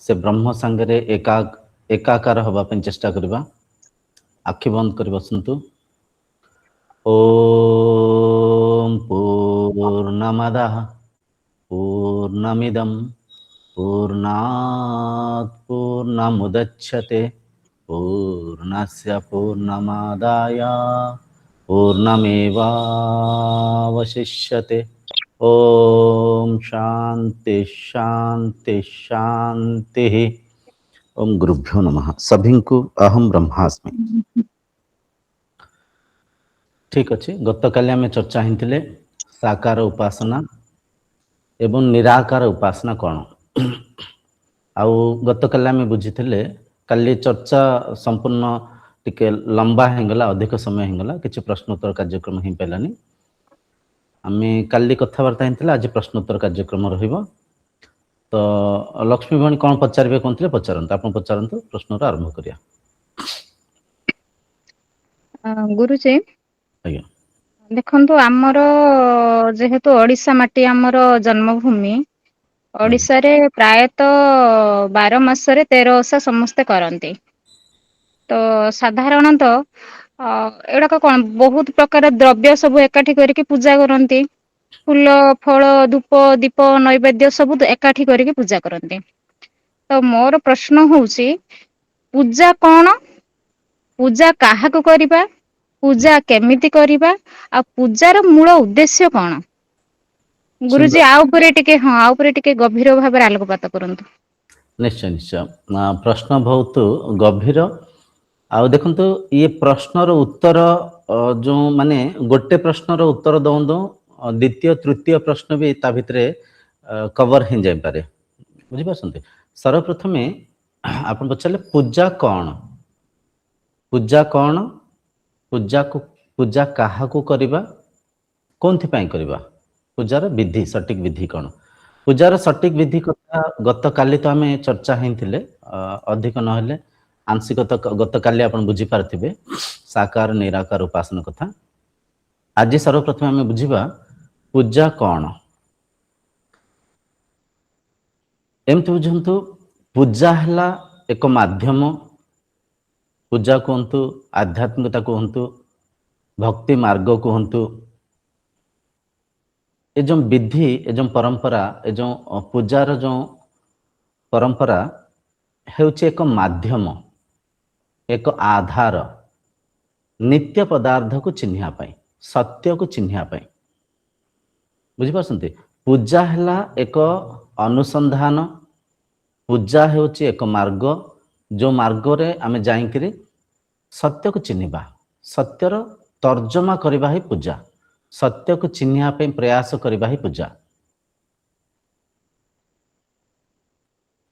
से ब्रह्म सांगरे एकाकार हवा पे चेष्टा करबा। आखि बंद कर बसंतु। ओम पूर्णमदः पूर्णमिदं पूर्णात् पूर्णमुदच्यते पूर्णस्य पूर्णमादाय पूर्णमेवावशिष्यते। ओम शांति शांति शांति। ओम गुरुभ्यो नमः। सभी को अहम ब्रह्मास्मि। ठीक अच्छे। गतकाली आम चर्चा ही साकार उपासना एवं निराकार उपासना कौन आउ गतकाली आम बुझी काली चर्चा संपूर्ण टिके लंबा होगला अधिक समय होगला किसी प्रश्नोत्तर कार्यक्रम हो पारानी आम काली कथबार्ता ही आज प्रश्नोत्तर कार्यक्रम रहिबो। तो लक्ष्मी भणी कौन पचारे कहते पचारत आप पचारतु प्रश्न आरंभ करिया। गुरुजी आज्ञा देखंतु आमर जेहेतु ओडिशा माटी आमर जन्मभूमि ओडिशा रे प्रायतः 12 मासरे 13 ओषा समस्ते करନ୍ତି। तो साधारणतः एड़ाक कौन बहुत प्रकार द्रव्य सब एकाठी करके पूजा करନ୍ତି। फूल फल धूप दीप नैवेद्य सब एकाठी करके पूजा करନ୍ତି। तो मोर प्रश्न होउची पूजा कौन, पूजा काहाकु करिबा, पूजा केमिति करिबा आ पूजार मूल उद्देश्य कौन? गुरुजी सुंदर आ उपरे टिके गभीर भाव आलोकपात करंतु। निश्चय निश्चय प्रश्न बहुत गभीर। आउ देखंतु ये प्रश्नर उत्तर जो माने गोटे प्रश्नर उत्तर दौ दौ द्वितीय तृतीय प्रश्न भी ता भितरे कवर हो जाय पारे। बुझी पारछन्ते। सर्वप्रथमे आपण पचारले पूजा कौन, पूजा कौन, पूजा काहाकू करिबा, कोनथि पई करिबा, पूजार विधि सटीक विधि कौन। पूजार सटीक विधि कथा गत काली तो आम चर्चा होते अधिक नहेले आंशिक गत काली आप बुझी पार्थिबे साकार निराकार उपासना कथा। आज सर्वप्रथम आम बुझा पूजा कौन। एमती बुझंतु पूजा है एक माध्यम। पूजा कहतु आध्यात्मिकता कहतु भक्ति मार्ग कहतु ये जो विधि ये जो परंपरा ये जो पूजार जो परंपरा हेउचे एक माध्यम एक आधार नित्य पदार्थ को चिन्हिया पाई सत्य को चिन्हिया पाई। बुझिपारछन्ते। पूजा है एक अनुसंधान। पूजा हेउचे एक मार्ग जो मार्ग रे आमे जाइकरी सत्य को चिन्हिबा सत्यर तर्जमा करबा ही पूजा। सत्य को चिन्हिया पे प्रयास करबा ही पूजा।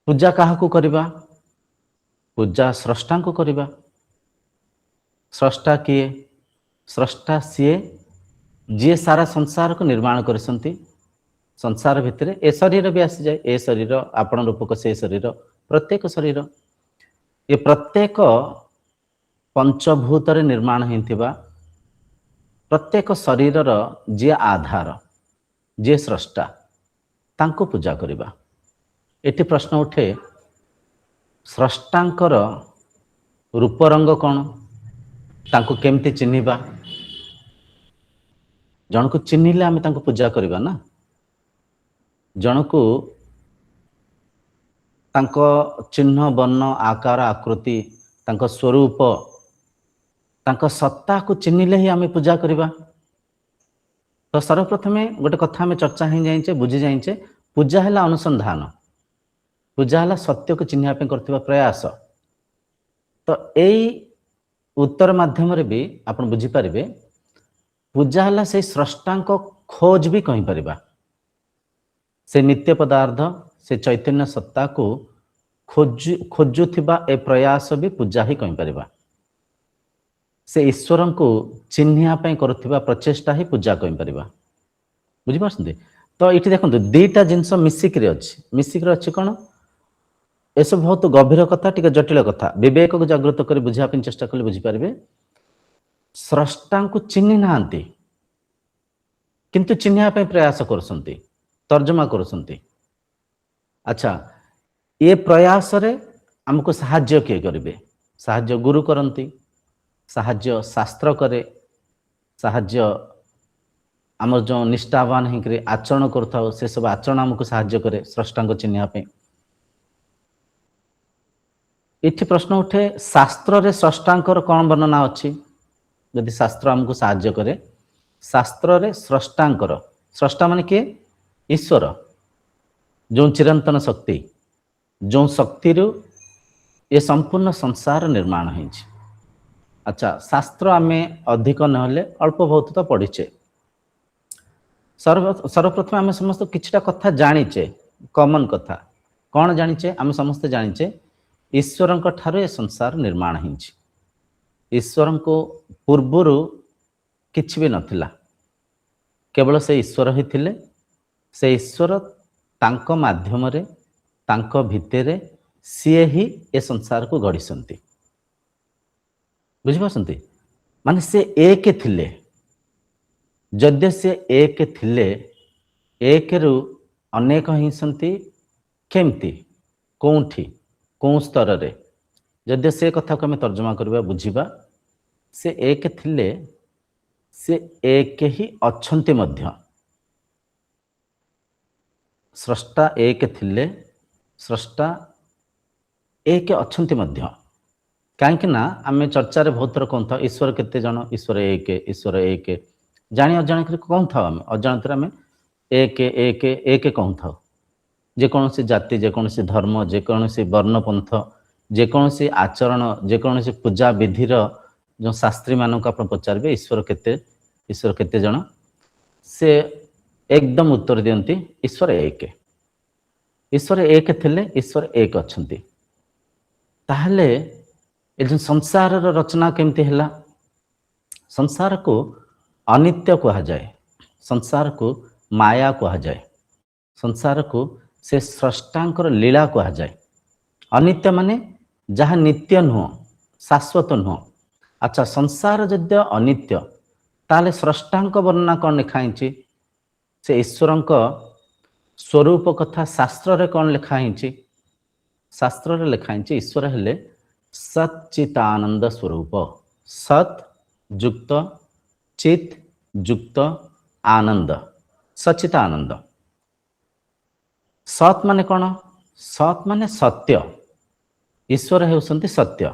पूजा काहाकू करबा, पूजा स्रष्टा को करबा। स्रष्टा किए, स्रष्टा सीए जी सारा संसार को निर्माण करसंती। संसार भितर ए शरीर भी आसी जाए। ए शरीर आपण रूपक से शरीर प्रत्येक शरीर ये प्रत्येक पंचभूत रे निर्माण होइथिबा प्रत्येक शरीर जी आधार जी स्रष्टा तांको पूजा करबा। एटी प्रश्न उठे स्रष्टांकर रूप रंग कौन, तांको केमती चिन्हिबा। जन को चिन्हिले आमे तांको पूजा करबा ना। जन को तांको चिन्ह वर्ण आकार आकृति तांको स्वरूप तांको सत्ता को चिन्हिले ही आमे पूजा करबा। तो सर्वप्रथमे गोटे कथा आमे चर्चा ही जाइछे बुझी जाइछे पूजा है अनुसंधान। पूजा है सत्य को चिन्हिया पे करथिबा प्रयास। तो एई उत्तर माध्यम रे भी आपण बुझी पारिबे पूजा है से स्रष्टांको खोज भी कहि परिबा। से नित्य पदार्थ से चैतन्य सत्ता को खोजुथिबा ए प्रयास भी पूजा ही कहि परिबा। से ईश्वर को चिन्हिया पे करुथिबा प्रचेष्टा ही पूजा कहि परिबा। बुझी पारछन्ते। तो इठी देखंतु दुईटा जिंस मिसिकरे अछि। मिसिकरे अछि कोन ए सब बहुत गभीर कथा टिके जटिल कथा। विवेक को जागृत कर बुझा पे चेष्टा कले बुझी पारिबे। स्रष्टा को चिन्हि नांती किंतु चिन्हिया पे प्रयास करसंती तर्जमा करसंती। अच्छा ये प्रयास रे हमको साहाଯ୍य किए करेंगे, साहाଯ୍य गुरु करती, साहाଯ୍य शास्त्र करे, साहाଯ୍य आमर जो निष्ठावान होकर आचरण करता से सब आचरण आमको साहाଯ୍य करे स्रष्टा को चिन्ह। इठी प्रश्न उठे शास्त्र रे स्रष्टांकर कौन वर्णना अच्छी, यदि शास्त्र आमको साहाଯ୍य करे, शास्त्र रे स्रष्टांकर, स्रष्टा माने किए ईश्वर, जो चिरंतन शक्ति, जो शक्ति रु ये संपूर्ण संसार निर्माण है। अच्छा, शास्त्र आमे अधिक नहले अल्प बहुत तो पढ़ीचे। सर्वप्रथम आम समस्त किछटा कथा जानीचे, कॉमन कथा कौन जानीचे, आम समस्त जानीचे ईश्वर ठारो ये संसार निर्माण है। ईश्वर को पूर्वर किछि भी नथिला, केवल से ईश्वर ही थिले, से ईश्वर तांको माध्यम रे तांको भितरे सीए ही ए संसार को गढ़ी, बुझिपारछंती, माने से एक थिले, जद्य से एक थिले, एक रु अनेक ही सन्ति, केमती कोठी कौ स्तर रे, जद्य से कथा को आम तर्जमा करबा बुझिबा, से एक थिले, से एक ही अच्छंती मध्य, स्रष्टा एक थिले, स्रष्टा एक अच्छंती मध्य। कहीं ना आम चर्चा रे बहुत थर कहूँ था ईश्वर केते जन, ईश्वर एक, ईश्वर एक, जानी अजाण कहूँ था, आम अजाणत आम एक एक एक कहूँ था। जेकोसी जाति, जेकोसी धर्म, जेकोसी वर्णपंथ, जेकोसी आचरण, जेकोसी पूजा विधिर जो शास्त्री मानक आप पचारे ईश्वर केते, ईश्वर केते जन, से एकदम उत्तर दियंती ईश्वर एक, ईश्वर एक थिले, ईश्वर एक अच्छंती। ताहले ए जो संसार रचना केमती हैला, संसार को अनित्य कहा जाए, संसार को माया कहा जाए, संसार को से स्रष्टांकर लीला कहा जाए। अनित्य माने जहाँ नित्य नुह, शाश्वत नुह। अच्छा, संसार जद्य अनित्य, ताले स्रष्टांक वर्णना कौन लिखाई, से ईश्वर स्वरूप कथा शास्त्र रे कौन लिखाई, शास्त्र रे लिखाई ईश्वर हेले सच्चितानंद स्वरूप, सत युक्त चित युक्त आनंद, सच्चितानंद। सत माने कौन, सत माने सत्य, ईश्वर हेउसंती सत्य।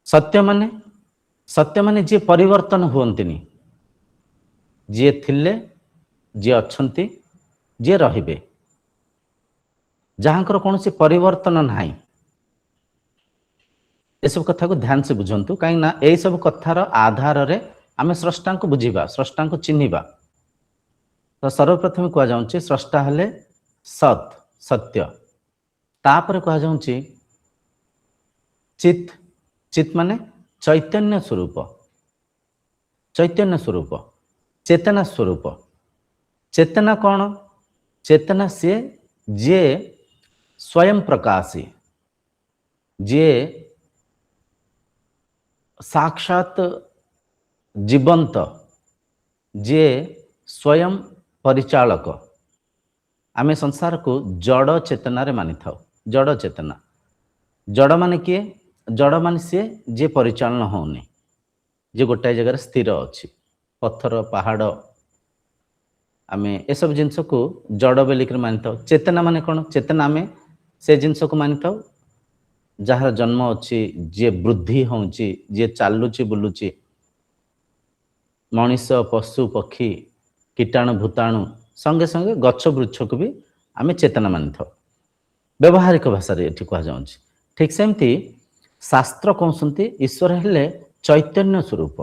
सत्य माने, सत्य माने जे परिवर्तन हुअंतिनी, जे थिले, जे अच्छंती, जे रहिबे, जहाँकर कौन सी परिवर्तन नाही। ये सब कथा को ध्यान से बुझंतु, कहीं ना ए सब कथार आधार रे आमे स्रष्टा को बुझीबा, स्रष्टा को चिन्हिबा। तो सर्वप्रथम कह जाउछि स्रष्टा हेले सत, सत्य। तापर कह जाउछि चित, चित माने चैतन्य स्वरूप, चैतन्य स्वरूप, चेतना स्वरूप। चेतना कौन, चेतना से जे स्वयं प्रकाशी, जे साक्षात जीवंत, जे स्वयं परिचालक। आमे संसार को जड़ चेतना रे मानि थाउ, जड़ चेतना। जड़ माने किए, जड़ माने सी जे परिचालन होनी, जे गोटाए जगह स्थिर अच्छी, पत्थर पहाड़, आमे ए सब जिनस को जड़ बेलिक मानि थाउ। चेतना माने कौन, चेतना आमे से जिनस को मानि थाउ जार जन्म अच्छी, जे वृद्धि होची, जे चालुची बुलुची, मनीष पशु पक्षी कीटाणु भूताणु संगे संगे गच्छ वृक्ष को भी आमे चेतना मानि थाउ, व्यवहारिक भाषा रे एठी कहा जाउछि। ठीक सेमती शास्त्र कहउसंती ईश्वर हेले चैतन्य स्वरूप,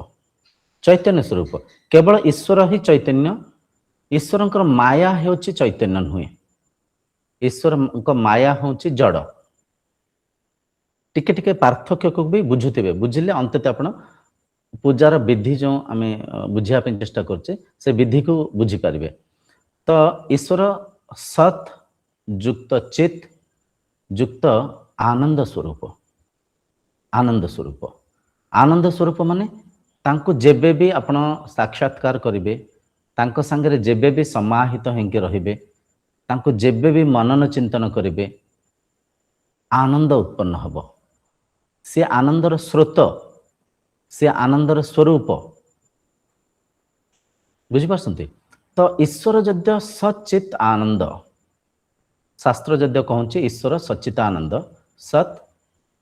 चैतन्य स्वरूप। केवल ईश्वर ही चैतन्य, ईश्वरंकर माया हेउछि चैतन्य नुहे, ईश्वर माया होउछि जड़। टिके टिके पार्थक्य को भी बुझुथिबे, बुझिले अंतत आपण पूजार विधि जो आमे बुझिया पे चेष्टा करछे से विधि को बुझी पारिबे। तो ईश्वर सत युक्त चित युक्त आनंद स्वरूप, आनंद स्वरूप। आनंद स्वरूप माने तांको जेबे भी आपण साक्षात्कार करिवे, तांको संगे जेबे भी समाहित होंके रहिबे, ତାଙ୍କୁ ଯେବେ ବି ମନନ ଚିନ୍ତନ କରିବେ ଆନନ୍ଦ ଉତ୍ପନ୍ନ ହେବ। ସେ ଆନନ୍ଦର ସ୍ରୋତ, ସେ ଆନନ୍ଦର ସ୍ୱରୂପ। ବୁଝିପାରୁଛନ୍ତି? ତ ଈଶ୍ୱର ଯଦ୍ୟ ସଚିତ୍ ଆନନ୍ଦ, ଶାସ୍ତ୍ର ଯଦ୍ୟ କହୁଛି ଈଶ୍ୱର ସଚିତ ଆନନ୍ଦ, ସତ୍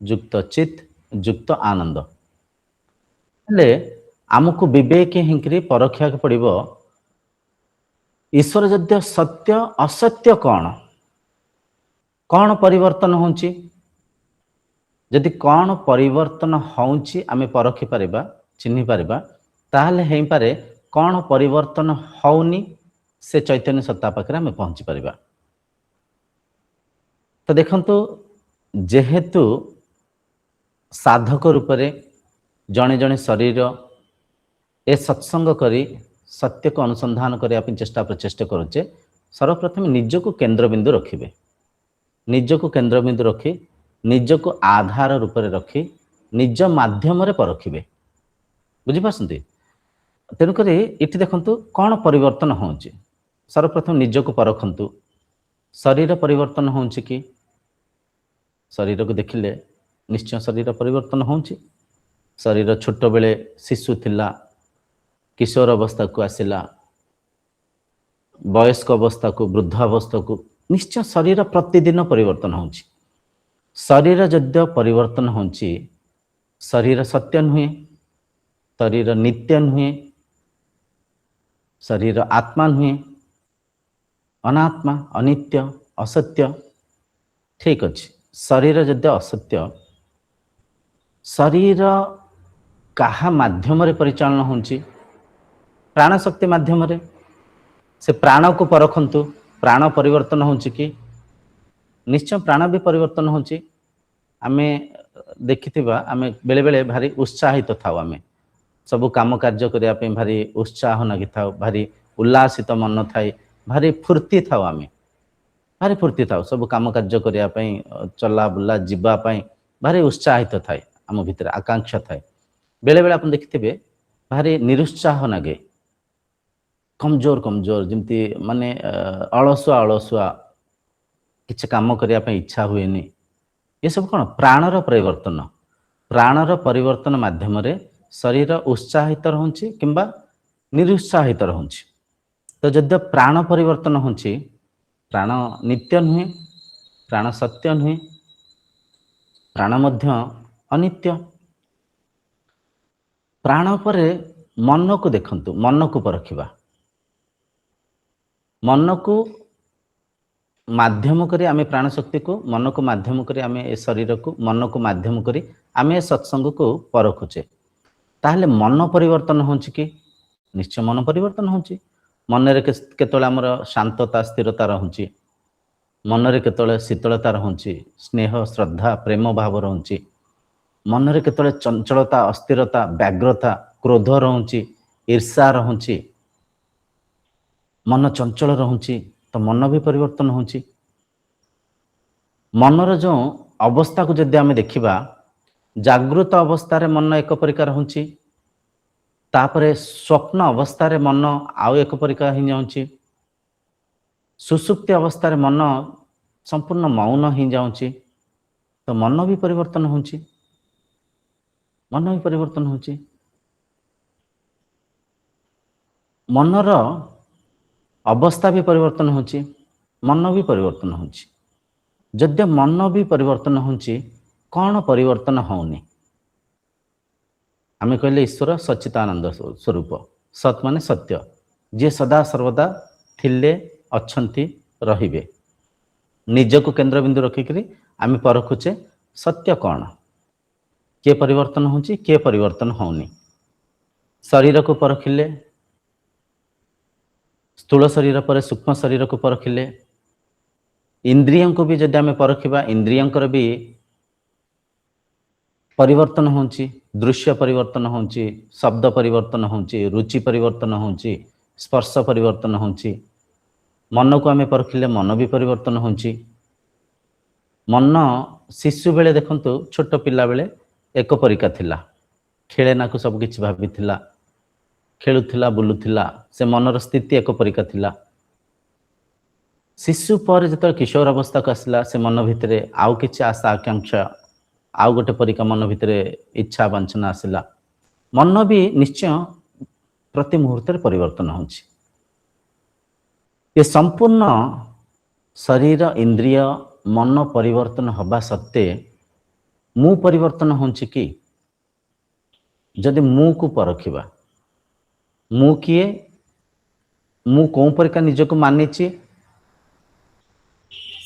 ଯୁକ୍ତ ଚିତ୍ ଯୁକ୍ତ ଆନନ୍ଦ। ହେଲେ ଆମକୁ ବିବେକ ହେଇକରି ପରଖିବାକୁ ପଡ଼ିବ ଈଶ୍ୱର ଯଦ୍ୟ ସତ୍ୟ, ଅସତ୍ୟ କ'ଣ? କ'ଣ ପରିବର୍ତ୍ତନ ହେଉଛି? ଯଦି କ'ଣ ପରିବର୍ତ୍ତନ ହେଉଛି ଆମେ ପରଖି ପାରିବା, ଚିହ୍ନି ପାରିବା, ତାହେଲେ ହେଇପାରେ କ'ଣ ପରିବର୍ତ୍ତନ ହେଉନି ସେ ଚୈତନ୍ୟ ସତ୍ତା ପାଖରେ ଆମେ ପହଞ୍ଚି ପାରିବା। ତ ଦେଖନ୍ତୁ, ଯେହେତୁ ସାଧକ ରୂପରେ ଜଣେ ଜଣେ ଶରୀର ଏ ସତ୍ସଙ୍ଗ କରି ସତ୍ୟକୁ ଅନୁସନ୍ଧାନ କରିବା ପାଇଁ ଚେଷ୍ଟା ପ୍ରଚେଷ୍ଟା କରୁଛେ, ସର୍ବପ୍ରଥମେ ନିଜକୁ କେନ୍ଦ୍ରବିନ୍ଦୁ ରଖିବେ। ନିଜକୁ କେନ୍ଦ୍ରବିନ୍ଦୁ ରଖି ନିଜକୁ ଆଧାର ରୂପରେ ରଖି ନିଜ ମାଧ୍ୟମରେ ପରଖିବେ। ବୁଝିପାରୁଛନ୍ତି? ତେଣୁକରି ଏଠି ଦେଖନ୍ତୁ କ'ଣ ପରିବର୍ତ୍ତନ ହେଉଛି। ସର୍ବପ୍ରଥମେ ନିଜକୁ ପରଖନ୍ତୁ। ଶରୀର ପରିବର୍ତ୍ତନ ହେଉଛି କି? ଶରୀରକୁ ଦେଖିଲେ ନିଶ୍ଚୟ ଶରୀର ପରିବର୍ତ୍ତନ ହେଉଛି। ଶରୀର ଛୋଟବେଳେ ଶିଶୁ ଥିଲା, କିଶୋର ଅବସ୍ଥାକୁ ଆସିଲା, ବୟସ୍କ ଅବସ୍ଥାକୁ, ବୃଦ୍ଧ ଅବସ୍ଥାକୁ, ନିଶ୍ଚୟ ଶରୀର ପ୍ରତିଦିନ ପରିବର୍ତ୍ତନ ହେଉଛି। ଶରୀର ଯଦ୍ୟ ପରିବର୍ତ୍ତନ ହେଉଛି, ଶରୀର ସତ୍ୟ ନୁହେଁ, ଶରୀର ନିତ୍ୟ ନୁହେଁ, ଶରୀର ଆତ୍ମା ନୁହେଁ, ଅନାତ୍ମା, ଅନିତ୍ୟ, ଅସତ୍ୟ। ଠିକ୍ ଅଛି, ଶରୀର ଯଦ୍ୟ ଅସତ୍ୟ, ଶରୀର କାହା ମାଧ୍ୟମରେ ପରିଚାଳନା ହେଉଛି? ପ୍ରାଣଶକ୍ତି ମାଧ୍ୟମରେ। ସେ ପ୍ରାଣକୁ ପରଖନ୍ତୁ, ପ୍ରାଣ ପରିବର୍ତ୍ତନ ହେଉଛି କି? ନିଶ୍ଚୟ ପ୍ରାଣ ବି ପରିବର୍ତ୍ତନ ହେଉଛି। ଆମେ ଦେଖିଥିବା, ଆମେ ବେଳେବେଳେ ଭାରି ଉତ୍ସାହିତ ଥାଉ, ଆମେ ସବୁ କାମ କାର୍ଯ୍ୟ କରିବା ପାଇଁ ଭାରି ଉତ୍ସାହ ଲାଗିଥାଉ, ଭାରି ଉଲ୍ଲାସିତ ମନ ଥାଏ, ଭାରି ଫୁର୍ତ୍ତି ଥାଉ, ଆମେ ଭାରି ଫୁର୍ତ୍ତି ଥାଉ ସବୁ କାମ କାର୍ଯ୍ୟ କରିବା ପାଇଁ, ଚଲା ବୁଲା ଯିବା ପାଇଁ ଭାରି ଉତ୍ସାହିତ ଥାଏ, ଆମ ଭିତରେ ଆକାଂକ୍ଷା ଥାଏ। ବେଳେବେଳେ ଆପଣ ଦେଖିଥିବେ ଭାରି ନିରୁତ୍ସାହ ଲାଗେ, କମଜୋର କମଜୋର, ଯେମିତି ମାନେ ଅଳସୁଆ ଅଳସୁଆ, କିଛି କାମ କରିବା ପାଇଁ ଇଚ୍ଛା ହୁଏନି। ଏସବୁ କ'ଣ? ପ୍ରାଣର ପରିବର୍ତ୍ତନ। ପ୍ରାଣର ପରିବର୍ତ୍ତନ ମାଧ୍ୟମରେ ଶରୀର ଉତ୍ସାହିତ ରହୁଛି କିମ୍ବା ନିରୁତ୍ସାହିତ ରହୁଛି। ତ ଯଦ୍ୟ ପ୍ରାଣ ପରିବର୍ତ୍ତନ ହେଉଛି, ପ୍ରାଣ ନିତ୍ୟ ନୁହେଁ, ପ୍ରାଣ ସତ୍ୟ ନୁହେଁ, ପ୍ରାଣ ମଧ୍ୟ ଅନିତ୍ୟ। ପ୍ରାଣ ପରେ ମନକୁ ଦେଖନ୍ତୁ, ମନକୁ ପରଖିବା। ମନକୁ ମାଧ୍ୟମ କରି ଆମେ ପ୍ରାଣ ଶକ୍ତିକୁ, ମନକୁ ମାଧ୍ୟମ କରି ଆମେ ଏ ଶରୀରକୁ, ମନକୁ ମାଧ୍ୟମ କରି ଆମେ ଏ ସତ୍ସଙ୍ଗକୁ ପରଖୁଛେ। ତାହେଲେ ମନ ପରିବର୍ତ୍ତନ ହେଉଛି କି? ନିଶ୍ଚୟ ମନ ପରିବର୍ତ୍ତନ ହେଉଛି। ମନରେ କେତେବେଳେ ଆମର ଶାନ୍ତତା ସ୍ଥିରତା ରହୁଛି, ମନରେ କେତେବେଳେ ଶୀତଳତା ରହୁଛି, ସ୍ନେହ ଶ୍ରଦ୍ଧା ପ୍ରେମ ଭାବ ରହୁଛି, ମନରେ କେତେବେଳେ ଚଞ୍ଚଳତା ଅସ୍ଥିରତା ବ୍ୟଗ୍ରତା କ୍ରୋଧ ରହୁଛି, ଈର୍ଷା ରହୁଛି, ମନ ଚଞ୍ଚଳ ରହୁଛି, ତ ମନ ବି ପରିବର୍ତ୍ତନ ହେଉଛି। ମନର ଯେଉଁ ଅବସ୍ଥାକୁ ଯଦି ଆମେ ଦେଖିବା, ଜାଗୃତ ଅବସ୍ଥାରେ ମନ ଏକ ପରିକାର ହେଉଛି, ତାପରେ ସ୍ୱପ୍ନ ଅବସ୍ଥାରେ ମନ ଆଉ ଏକ ପରିକାର ହେଇଯାଉଛି, ସୁଷୁପ୍ତି ଅବସ୍ଥାରେ ମନ ସମ୍ପୂର୍ଣ୍ଣ ମୌନ ହେଇଯାଉଛି। ତ ମନ ବି ପରିବର୍ତ୍ତନ ହେଉଛି, ମନ ବି ପରିବର୍ତ୍ତନ ହେଉଛି। ମନର ଅବସ୍ଥା ବି ପରିବର୍ତ୍ତନ ହେଉଛି, ମନ ବି ପରିବର୍ତ୍ତନ ହେଉଛି। ଯଦ୍ୟ ମନ ବି ପରିବର୍ତ୍ତନ ହେଉଛି, କ'ଣ ପରିବର୍ତ୍ତନ ହେଉନି? ଆମେ କହିଲେ ଈଶ୍ୱର ସଚ୍ଚିଦାନନ୍ଦ ସ୍ୱରୂପ, ସତ୍ ମାନେ ସତ୍ୟ, ଯିଏ ସଦା ସର୍ବଦା ଥିଲେ, ଅଛନ୍ତି, ରହିବେ। ନିଜକୁ କେନ୍ଦ୍ରବିନ୍ଦୁ ରଖିକରି ଆମେ ପରଖୁଛେ ସତ୍ୟ କ'ଣ, କିଏ ପରିବର୍ତ୍ତନ ହେଉଛି, କିଏ ପରିବର୍ତ୍ତନ ହେଉନି। ଶରୀରକୁ ପରଖିଲେ, ସ୍ଥୂଳ ଶରୀର ପରେ ସୂକ୍ଷ୍ମ ଶରୀରକୁ ପରଖିଲେ, ଇନ୍ଦ୍ରିୟଙ୍କୁ ବି ଯଦି ଆମେ ପରଖିବା, ଇନ୍ଦ୍ରିୟଙ୍କର ବି ପରିବର୍ତ୍ତନ ହେଉଛି, ଦୃଶ୍ୟ ପରିବର୍ତ୍ତନ ହେଉଛି, ଶବ୍ଦ ପରିବର୍ତ୍ତନ ହେଉଛି, ରୁଚି ପରିବର୍ତ୍ତନ ହେଉଛି, ସ୍ପର୍ଶ ପରିବର୍ତ୍ତନ ହେଉଛି। ମନକୁ ଆମେ ପରଖିଲେ ମନ ବି ପରିବର୍ତ୍ତନ ହେଉଛି। ମନ ଶିଶୁ ବେଳେ ଦେଖନ୍ତୁ, ଛୋଟ ପିଲାବେଳେ ଏକ ପରିକା ଥିଲା, ଖେଳେନାକୁ ସବୁ କିଛି ଭାବିଥିଲା, ଖେଳୁଥିଲା ବୁଲୁଥିଲା, ସେ ମନର ସ୍ଥିତି ଏକ ପରିକା ଥିଲା। ଶିଶୁ ପରେ ଯେତେବେଳେ କିଶୋର ଅବସ୍ଥାକୁ ଆସିଲା, ସେ ମନ ଭିତରେ ଆଉ କିଛି ଆଶା ଆକାଂକ୍ଷା, ଆଉ ଗୋଟେ ପରିକା ମନ ଭିତରେ ଇଚ୍ଛା ବାଞ୍ଚନା ଆସିଲା। ମନ ବି ନିଶ୍ଚୟ ପ୍ରତି ମୁହୂର୍ତ୍ତରେ ପରିବର୍ତ୍ତନ ହେଉଛି। ଏ ସମ୍ପୂର୍ଣ୍ଣ ଶରୀର ଇନ୍ଦ୍ରିୟ ମନ ପରିବର୍ତ୍ତନ ହେବା ସତ୍ତ୍ୱେ ମୁଁ ପରିବର୍ତ୍ତନ ହେଉଛି କି? ଯଦି ମୁଁକୁ ପରଖିବା, ମୁଁ କିଏ, ମୁଁ କେଉଁ ପରିକା ନିଜକୁ ମାନିଛି,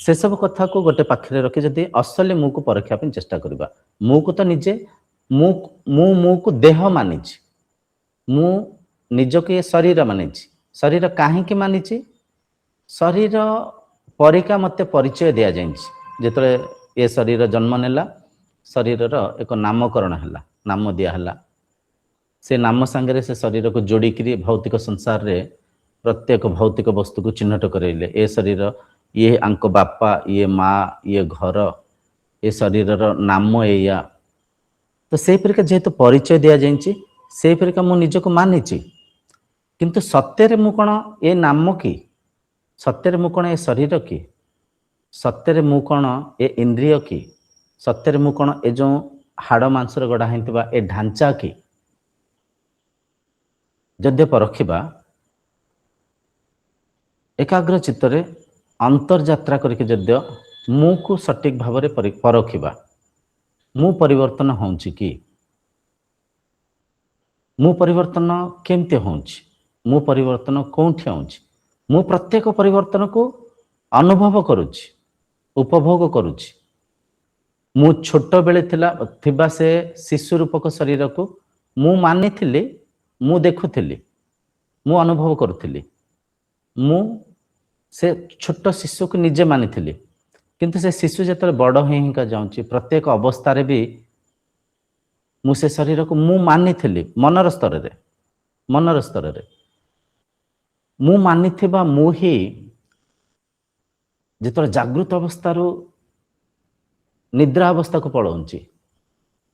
ସେସବୁ କଥାକୁ ଗୋଟେ ପାଖରେ ରଖି ଯଦି ଅସଲି ମୁଁକୁ ପରଖିବା ପାଇଁ ଚେଷ୍ଟା କରିବା, ମୁଁକୁ ତ ନିଜେ ମୁଁକୁ ଦେହ ମାନିଛି, ମୁଁ ନିଜକୁ ଏ ଶରୀର ମାନିଛି। ଶରୀର କାହିଁକି ମାନିଛି? ଶରୀର ପରିକା ମୋତେ ପରିଚୟ ଦିଆଯାଇଛି। ଯେତେବେଳେ ଏ ଶରୀର ଜନ୍ମ ନେଲା, ଶରୀରର ଏକ ନାମକରଣ ହେଲା, ନାମ ଦିଆହେଲା। ସେ ନାମ ସାଙ୍ଗରେ ସେ ଶରୀରକୁ ଯୋଡ଼ିକିରି ଭୌତିକ ସଂସାରରେ ପ୍ରତ୍ୟେକ ଭୌତିକ ବସ୍ତୁକୁ ଚିହ୍ନଟ କରାଇଲେ। ଏ ଶରୀର, ଇଏ ଆଙ୍କ ବାପା, ଇଏ ମା, ଇଏ ଘର, ଏ ଶରୀରର ନାମ ଏଇଆ। ତ ସେଇପରିକା ଯେହେତୁ ପରିଚୟ ଦିଆଯାଇଛି, ସେଇପରିକା ମୁଁ ନିଜକୁ ମାନିଛି। କିନ୍ତୁ ସତ୍ୟରେ ମୁଁ କ'ଣ ଏ ନାମ କି? ସତ୍ୟରେ ମୁଁ କ'ଣ ଏ ଶରୀର କି? ସତ୍ୟରେ ମୁଁ କ'ଣ ଏ ଇନ୍ଦ୍ରିୟ କି? ସତ୍ୟରେ ମୁଁ କ'ଣ ଏ ଯେଉଁ ହାଡ଼ ମାଂସରେ ଗଢ଼ା ହେଇଥିବା ଏ ଢାଞ୍ଚା କି? ଯଦି ପରଖିବା, ଏକାଗ୍ର ଚିତ୍ତରେ ଅନ୍ତର୍ଯାତ୍ରା କରିକି ଯଦ୍ୟ ମୁଁକୁ ସଠିକ୍ ଭାବରେ ପରଖିବା, ମୁଁ ପରିବର୍ତ୍ତନ ହେଉଛି କି? ମୁଁ ପରିବର୍ତ୍ତନ କେମିତି ହେଉଛି? ମୁଁ ପରିବର୍ତ୍ତନ କେଉଁଠି ହେଉଛି? ମୁଁ ପ୍ରତ୍ୟେକ ପରିବର୍ତ୍ତନକୁ ଅନୁଭବ କରୁଛି, ଉପଭୋଗ କରୁଛି। ମୁଁ ଛୋଟବେଳେ ଥିବା ସେ ଶିଶୁ ରୂପକ ଶରୀରକୁ ମୁଁ ମାନିଥିଲି, ମୁଁ ଦେଖୁଥିଲି, ମୁଁ ଅନୁଭବ କରୁଥିଲି। ମୁଁ ସେ ଛୋଟ ଶିଶୁକୁ ନିଜେ ମାନିଥିଲି। କିନ୍ତୁ ସେ ଶିଶୁ ଯେତେବେଳେ ବଡ଼ ହେଇକା ଯାଉଛି, ପ୍ରତ୍ୟେକ ଅବସ୍ଥାରେ ବି ମୁଁ ସେ ଶରୀରକୁ ମୁଁ ମାନିଥିଲି। ମନର ସ୍ତରରେ ମୁଁ ମାନିଥିବା ମୁଁ ହିଁ ଯେତେବେଳେ ଜାଗୃତ ଅବସ୍ଥାରୁ ନିଦ୍ରା ଅବସ୍ଥାକୁ ପଳାଉଛି,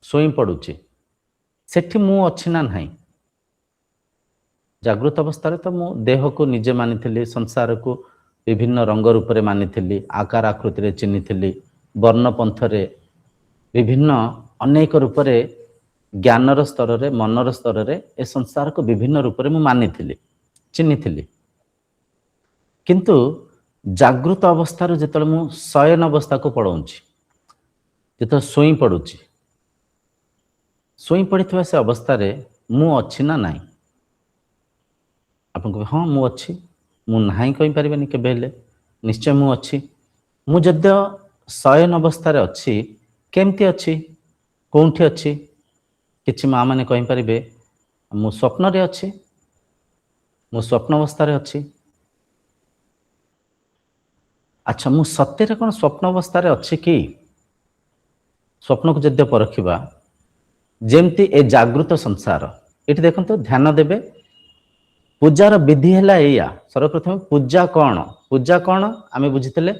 ଶୋଇ ପଡ଼ୁଛି, ସେଠି ମୁଁ ଅଛି ନା ନାହିଁ? ଜାଗୃତ ଅବସ୍ଥାରେ ତ ମୁଁ ଦେହକୁ ନିଜେ ମାନିଥିଲି, ସଂସାରକୁ ବିଭିନ୍ନ ରଙ୍ଗ ରୂପରେ ମାନିଥିଲି, ଆକାର ଆକୃତିରେ ଚିହ୍ନିଥିଲି, ବର୍ଣ୍ଣପନ୍ଥରେ ବିଭିନ୍ନ ଅନେକ ରୂପରେ ଜ୍ଞାନର ସ୍ତରରେ, ମନର ସ୍ତରରେ ଏ ସଂସାରକୁ ବିଭିନ୍ନ ରୂପରେ ମୁଁ ମାନିଥିଲି, ଚିହ୍ନିଥିଲି। କିନ୍ତୁ ଜାଗୃତ ଅବସ୍ଥାରୁ ଯେତେବେଳେ ମୁଁ ଶୟନ ଅବସ୍ଥାକୁ ପଳାଉଛି, ଯେତେବେଳେ ଶୋଇ ପଡ଼ୁଛି, ଶୋଇ ପଡ଼ିଥିବା ସେ ଅବସ୍ଥାରେ ମୁଁ ଅଛି ନା ନାହିଁ? ଆପଣ କହିବେ ହଁ ମୁଁ ଅଛି, ମୁଁ ନାହିଁ କହିପାରିବେନି କେବେ ହେଲେ। ନିଶ୍ଚୟ ମୁଁ ଅଛି। ମୁଁ ଯଦ୍ୟ ଶୟନ ଅବସ୍ଥାରେ ଅଛି, କେମିତି ଅଛି, କେଉଁଠି ଅଛି? କିଛି ମା ମାନେ କହିପାରିବେ ମୁଁ ସ୍ୱପ୍ନରେ ଅଛି, ମୁଁ ସ୍ୱପ୍ନ ଅବସ୍ଥାରେ ଅଛି। ଆଚ୍ଛା, ମୁଁ ସତ୍ୟରେ କ'ଣ ସ୍ୱପ୍ନ ଅବସ୍ଥାରେ ଅଛି କି? ସ୍ୱପ୍ନକୁ ଯଦ୍ୟ ପରଖିବା, ଯେମିତି ଏ ଜାଗୃତ ସଂସାର, ଏଠି ଦେଖନ୍ତୁ, ଧ୍ୟାନ ଦେବେ, ପୂଜାର ବିଧି ହେଲା ଏଇଆ। ସର୍ବପ୍ରଥମେ ପୂଜା କ'ଣ? ପୂଜା କ'ଣ ଆମେ ବୁଝିଥିଲେ?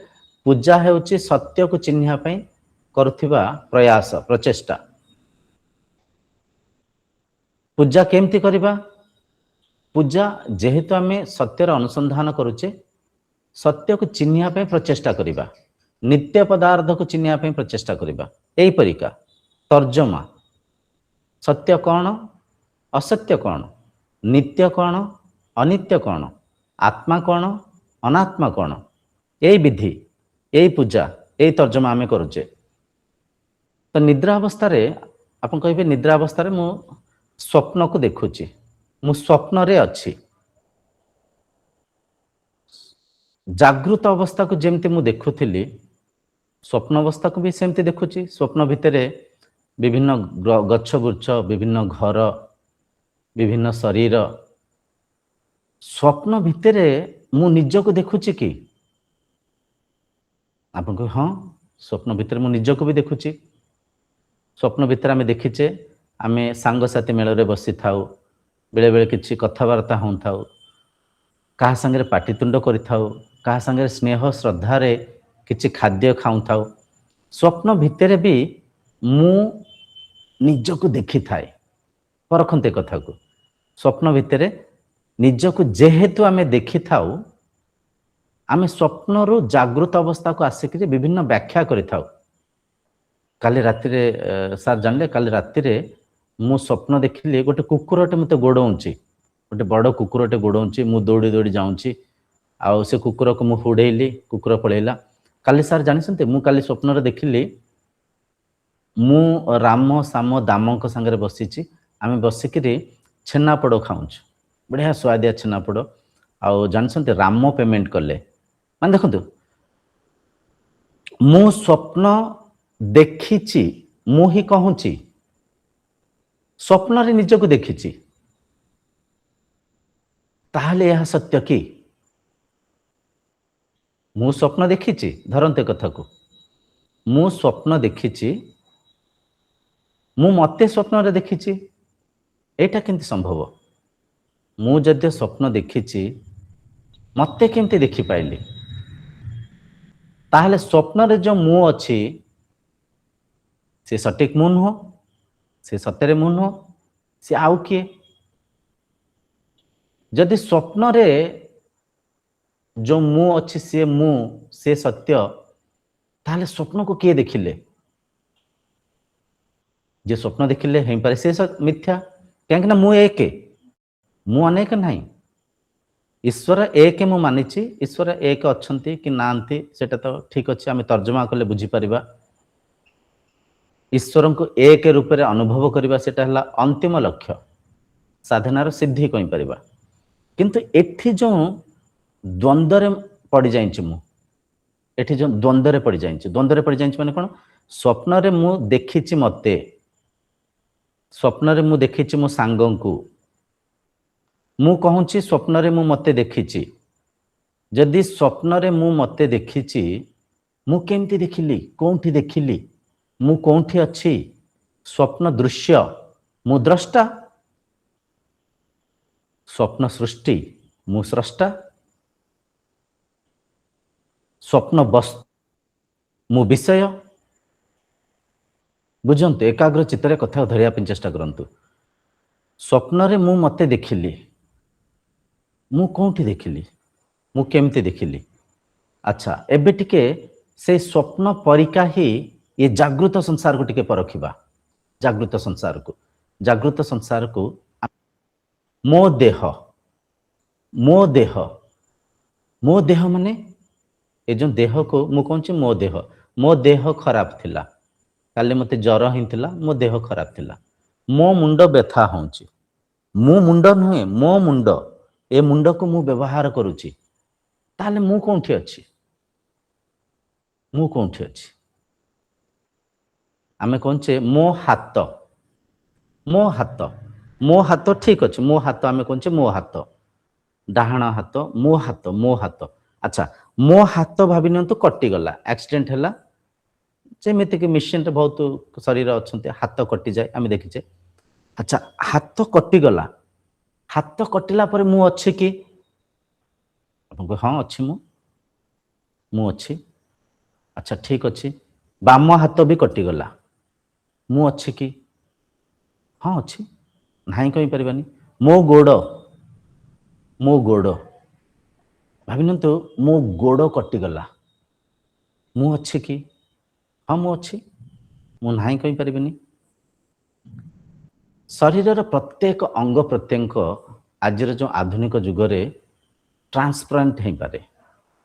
ପୂଜା ହେଉଛି ସତ୍ୟକୁ ଚିହ୍ନିବା ପାଇଁ କରୁଥିବା ପ୍ରୟାସ, ପ୍ରଚେଷ୍ଟା। ପୂଜା କେମିତି କରିବା? ପୂଜା ଯେହେତୁ ଆମେ ସତ୍ୟର ଅନୁସନ୍ଧାନ କରୁଛେ, ସତ୍ୟକୁ ଚିହ୍ନିବା ପାଇଁ ପ୍ରଚେଷ୍ଟା କରିବା, ନିତ୍ୟ ପଦାର୍ଥକୁ ଚିହ୍ନିବା ପାଇଁ ପ୍ରଚେଷ୍ଟା କରିବା। ଏଇପରିକା ତର୍ଜମା, ସତ୍ୟ କ'ଣ, ଅସତ୍ୟ କ'ଣ, ନିତ୍ୟ କ'ଣ, ଅନିତ୍ୟ କ'ଣ, ଆତ୍ମା କ'ଣ, ଅନାତ୍ମା କ'ଣ, ଏଇ ବିଧି, ଏଇ ପୂଜା, ଏଇ ତର୍ଜମା ଆମେ କରୁଛେ। ତ ନିଦ୍ରା ଅବସ୍ଥାରେ ଆପଣ କହିବେ, ନିଦ୍ରା ଅବସ୍ଥାରେ ମୁଁ ସ୍ୱପ୍ନକୁ ଦେଖୁଛି, ମୁଁ ସ୍ୱପ୍ନରେ ଅଛି। ଜାଗୃତ ଅବସ୍ଥାକୁ ଯେମିତି ମୁଁ ଦେଖୁଥିଲି, ସ୍ୱପ୍ନ ଅବସ୍ଥାକୁ ବି ସେମିତି ଦେଖୁଛି। ସ୍ୱପ୍ନ ଭିତରେ ବିଭିନ୍ନ ଗଛ ବୃକ୍ଷ, ବିଭିନ୍ନ ଘର, ବିଭିନ୍ନ ଶରୀର। ସ୍ୱପ୍ନ ଭିତରେ ମୁଁ ନିଜକୁ ଦେଖୁଛି କି? ଆପଣ କହିବେ ହଁ, ସ୍ୱପ୍ନ ଭିତରେ ମୁଁ ନିଜକୁ ବି ଦେଖୁଛି। ସ୍ୱପ୍ନ ଭିତରେ ଆମେ ଦେଖିଛେ, ଆମେ ସାଙ୍ଗସାଥି ମେଳରେ ବସିଥାଉ, ବେଳେବେଳେ କିଛି କଥାବାର୍ତ୍ତା ହେଉଥାଉ, କାହା ସାଙ୍ଗରେ ପାଟିତୁଣ୍ଡ କରିଥାଉ, କାହା ସାଙ୍ଗରେ ସ୍ନେହ ଶ୍ରଦ୍ଧାରେ କିଛି ଖାଦ୍ୟ ଖାଉଥାଉ। ସ୍ୱପ୍ନ ଭିତରେ ବି ମୁଁ ନିଜକୁ ଦେଖିଥାଏ। ପରଖନ୍ତେ କଥାକୁ, ସ୍ୱପ୍ନ ଭିତରେ ନିଜକୁ ଯେହେତୁ ଆମେ ଦେଖିଥାଉ, आमे स्वप्नरु जागृत अवस्था को आसिक विभिन्न व्याख्या करिथाउ। काली राति रे सर जानले काली राति रे मु स्वप्न देखिली गोटे कुकुरटे मते गोडौंची, गोटे बड़ कुकुरटे गोडौंची, मु दौड़ी दौड़ी जाऊँची आउ से कुकुर को मु हुड़ेइली, कुकुर पळेला। काली सर जानिसंते मु काली स्वप्न रे देखिली मु राम साम दाम को संगे बसीची, आमे बसिकिरी छेनापोड़ खाऊँ, बढ़िया स्वादिया छेनापोड़ आउ जानसंते राम पेमेंट कले। मान देखंतु मु स्वप्न देखिची, मु ही कहूची स्वप्न रे निजको देखिची, ताहले यह सत्य कि मु स्वप्न देखिची? धरंते कथा को मु स्वप्न देखिची, मु मते स्वप्न रे देखिची, एटा केमती संभव? मु जदि स्वप्न देखिची मते केमती देखि पाइली? ताहले स्वप्न रे जो मु अछि से सटीक मु नुह, से सत्य मु नुह, से आउ किए? जदि स्वप्न रे जो मु अच्छी से मु से सत्य, ताहले स्वप्न को किए देखिले? जे स्वप्न देखिले हेई पारे से मिथ्या, कहीं मु एक मु अनेक नहीं। ईश्वर एक मु मानिची, ईश्वर एक अच्छंती कि नांती सेटा तो ठीक अच्छे, आम तर्जमा कले बुझी परिबा। ईश्वर को एक रूप में अनुभव करबा सेटा हला अंतिम लक्ष्य, साधनार सिद्धि कहि परिबा। किंतु एठी जो द्वंद्व पड़ जाइए, मु एठी जो द्वंद्व पड़ जाइए, द्वंद्व पड़ जाइए माने कौन? स्वप्न रे मु देखिची मते, स्वप्न रे मु देखिची मो सांगं को, मु कहूची स्वप्न रे मु मते देखिची। जदि स्वप्न रे मु मते देखिची, मु केमती देखिली, कोंठी देखिली, मु कोंठी अच्छी? स्वप्न दृश्य, मु द्रष्टा, स्वप्न सृष्टि, मु स्रष्टा, स्वप्न वस्तु, मु विषय। बुझंतु, एकाग्र चित्तरे कथा धरिया पे चेष्टा करंतु। स्वप्न रे मु मते देखिली, मु कोंठी देखिली, मु केमती देखिली? अच्छा, एबे टिके से स्वप्न परिका ही ये जागृत संसार को टिके परखिबा। जागृत संसार को, जागृत संसार को मो देह, मो देह, मो देह माने ए जो देह को मु कहूँ मो देह खराब थिला, काले मते जर हिंथिला, मो देह खराब थिला, मो मुंड व्यथा होउची, मु मुंड नुहे मो मुंड, ए मुंड को मु व्यवहार करूची, ताले मु कोंठी अछि? मु कोंठी अछि? आमे कहूचे मो हाथ, मो हाथ, मो हाथ ठीक अच्छे, मो हाथ आमे कहूचे मो हाथ, डाहाण हाथ, मो हाथ, मो हाथ। अच्छा, मो हाथ भाभी नियंतु कटि गला, एक्सीडेंट हैला, जेमिति कि मिशन रे बहुत शरीर अच्छे हाथ कटि जाए, आमे देखिचे। अच्छा, हाथ कटि गला, हाथ कटिला पर मु अच्छे कि? हाँ अच्छी, मु अच्छी। अच्छा ठीक अच्छी, बाम हाथ भी कटि गला, मु अच्छी कि? हाँ अच्छी, नहीं कहि परिबानी। मो गोड़, मो गोड़ भाविनतु मो गोड़ कटिगला, मु अच्छी कि? हाँ मु अच्छी, मु नहीं कहि परिबानी। शरीर प्रत्येक अंग प्रत्यंग आज जो आधुनिक जुगरे ट्रांसप्लांट हो पारे,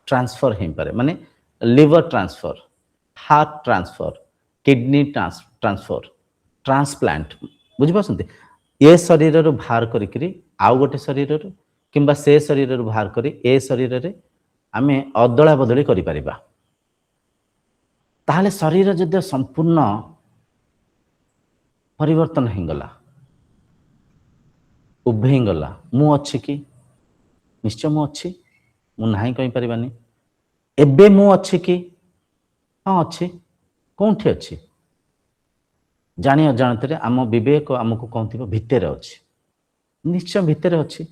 ट्रांसफर हो पारे, माने liver transfer, heart transfer, kidney transfer, transplant, बुझिपारछन्ते? ए शरीर बाहर करिकरी आउ गोटे शरीर किंबा से शरीर बाहर करी ए शरीर रे आमे अदला बदली करि परिबा। ताहले शरीर जदि संपूर्ण परिवर्तन हो गला, उभे गला, मु अच्छी कि? निश्चय मु अच्छी, मु नहीं कहि परिबानी। एबे मु अच्छी कि? हाँ अच्छी, कोंठी अच्छी? जानी अजाणत आम विवेक आमको कहथिबो भितर अच्छी, निश्चय भितर अच्छी।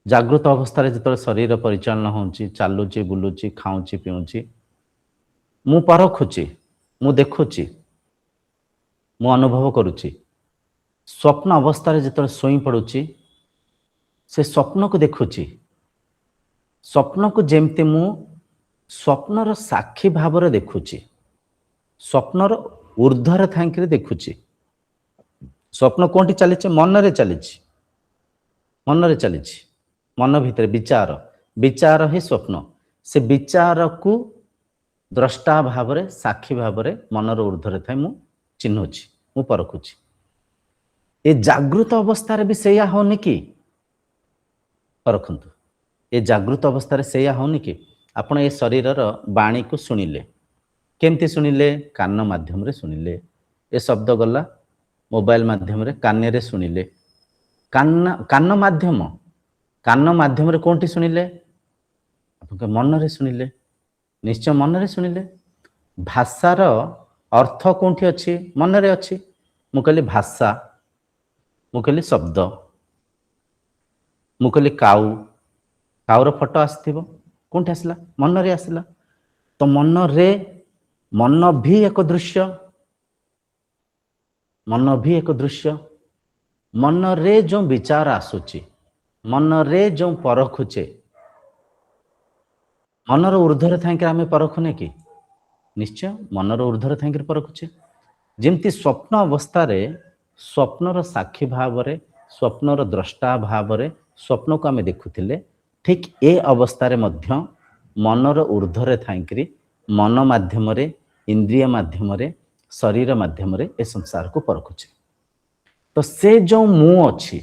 जागृत अवस्था जो शरीर परिचालन होची, चलुची, बुलुची, खाऊची, पीऊची, मु परखुची, मु देखुची, मु अनुभव करुची। स्वप्न अवस्था जो शोई पड़ुची, से स्वप्न को देखुची, स्वप्न को जेमती मु स्वप्नर साक्षी भाव में देखुची, स्वप्नर ऊर्ध्वर थांकी देखुची। स्वप्न कोटी चली मन रे चली, मन रे चली, मन भितर विचार, विचार ही स्वप्न। से विचार को द्रष्टा भाव में साक्षी भाव में मनर ऊर्ध्वर थाई मु चिन्हुची, मु परखुची। ये जागृत अवस्था भी सैया होनी कि परखंतु, ये जागृत अवस्था सैया होनी कि आपण ये शरीरर बाणी को शुणिले, केमती शुणिले? कान माध्यम रे शुणिले। ये शब्द गला मोबाइल माध्यम रे, कान रे शुणिले, कान माध्यम, कान माध्यम रे कोंटी शुणिले? आपन मन रे शुणिले, निश्चय मन रे शुणिले। भाषार अर्थ कोंठी अछि? मन रे अछि। मु कहली भाषा, मु कहली शब्द, मु कहली काऊ, काऊर फोटो आसथिबो, कोंठी आसला? मन रे आसला। तो मन रे, मन भी एक दृश्य, मन भी एक दृश्य। मन रे जो विचार आसुची, मन रे जो परखुचे, मनर ऊर्ध्वर थांकी आम परखुने कि? निश्चय मनर ऊर्ध्वर थांकी परखुचे। जेमती स्वप्न अवस्था रे स्वप्नर साक्षी भाव में, स्वप्नर द्रष्टा भाव में स्वप्न को आम देखुले, ठीक ए अवस्था रे मध्य मनर ऊर्ध्वर थांकी मन माध्यम रे, इंद्रिय माध्यम रे, शरीर माध्यम रे ए संसार को परखुचे। तो से जो मु अच्छी,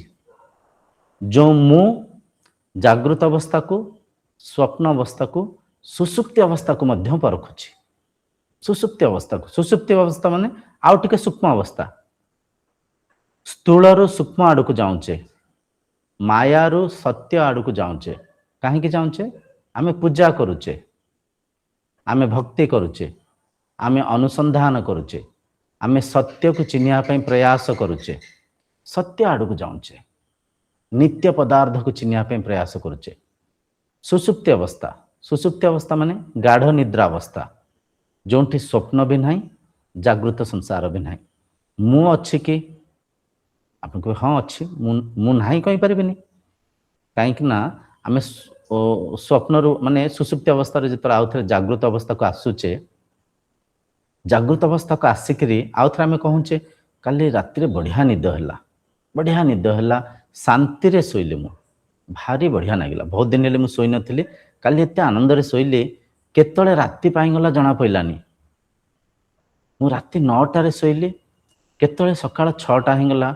जो मु जागृत अवस्था को, स्वप्न अवस्था को, सुसुप्ति अवस्था को मध्य परखुची। सुसुप्ति अवस्था को, सुसुप्ति अवस्था माने आउ टिके सूक्ष्म अवस्था, स्थूल रु सूक्ष्म आड़ को जाऊचे, माया रु सत्य आड़ को जाऊचे। कहीं जाऊचे? आमे पूजा करुचे, आमे भक्ति करुचे, आमे अनुसंधान करुचे, आमे सत्य को चिन्हिया ପାଇଁ प्रयास करुचे, सत्य आड़ को जाऊचे, नित्य पदार्थ को चिन्हिया ପାଇଁ प्रयास करुचे। सुसुप्ति अवस्था, सुसुप्ति अवस्था माने गाढ़ निद्रा अवस्था, जोंठी स्वप्न भी नहीं, जागृत संसार भी नहीं। मु अच्छी कि? आप हाँ अच्छी, मु नहीं कही पारिबिनी। कहीं ना आम स्वप्न माने सुसुप्ति अवस्था जो आउ थे जागृत अवस्था को आसुचे, जागृत अवस्था को आसिक आउ थे आम कहूचे काली राति बढ़िया निद है, बढ़िया निद है, शांति रे शोइली, मु भारी बढ़िया लगिला। बहुत दिन हेले मु शोई नथिली, काली एते आनंद रे शोइली, केतळे राति पाइगला जना पइलानी। मु राति 9टा रे शोइली, केतळे सकाळ 6टा हिगला,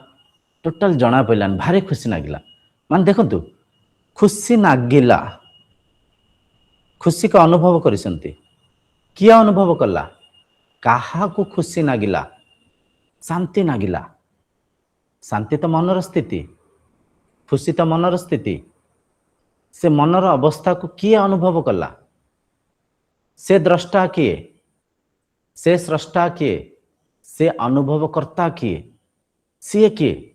टोटाल जना पइलानी, भारी खुशी लागिला। मान देखंतु, खुशी नागिला, खुशी का अनुभव करिसंती। किया अनुभव कला? काहा को खुशी नागिला? शांति नागिला। शांति तो मनर स्थिति, खुशी तो मनर स्थिति। से मनर अवस्था को किए अनुभव कला? से द्रष्टा किए? से स्रष्टा किए? से अनुभव करता किए? सी किए?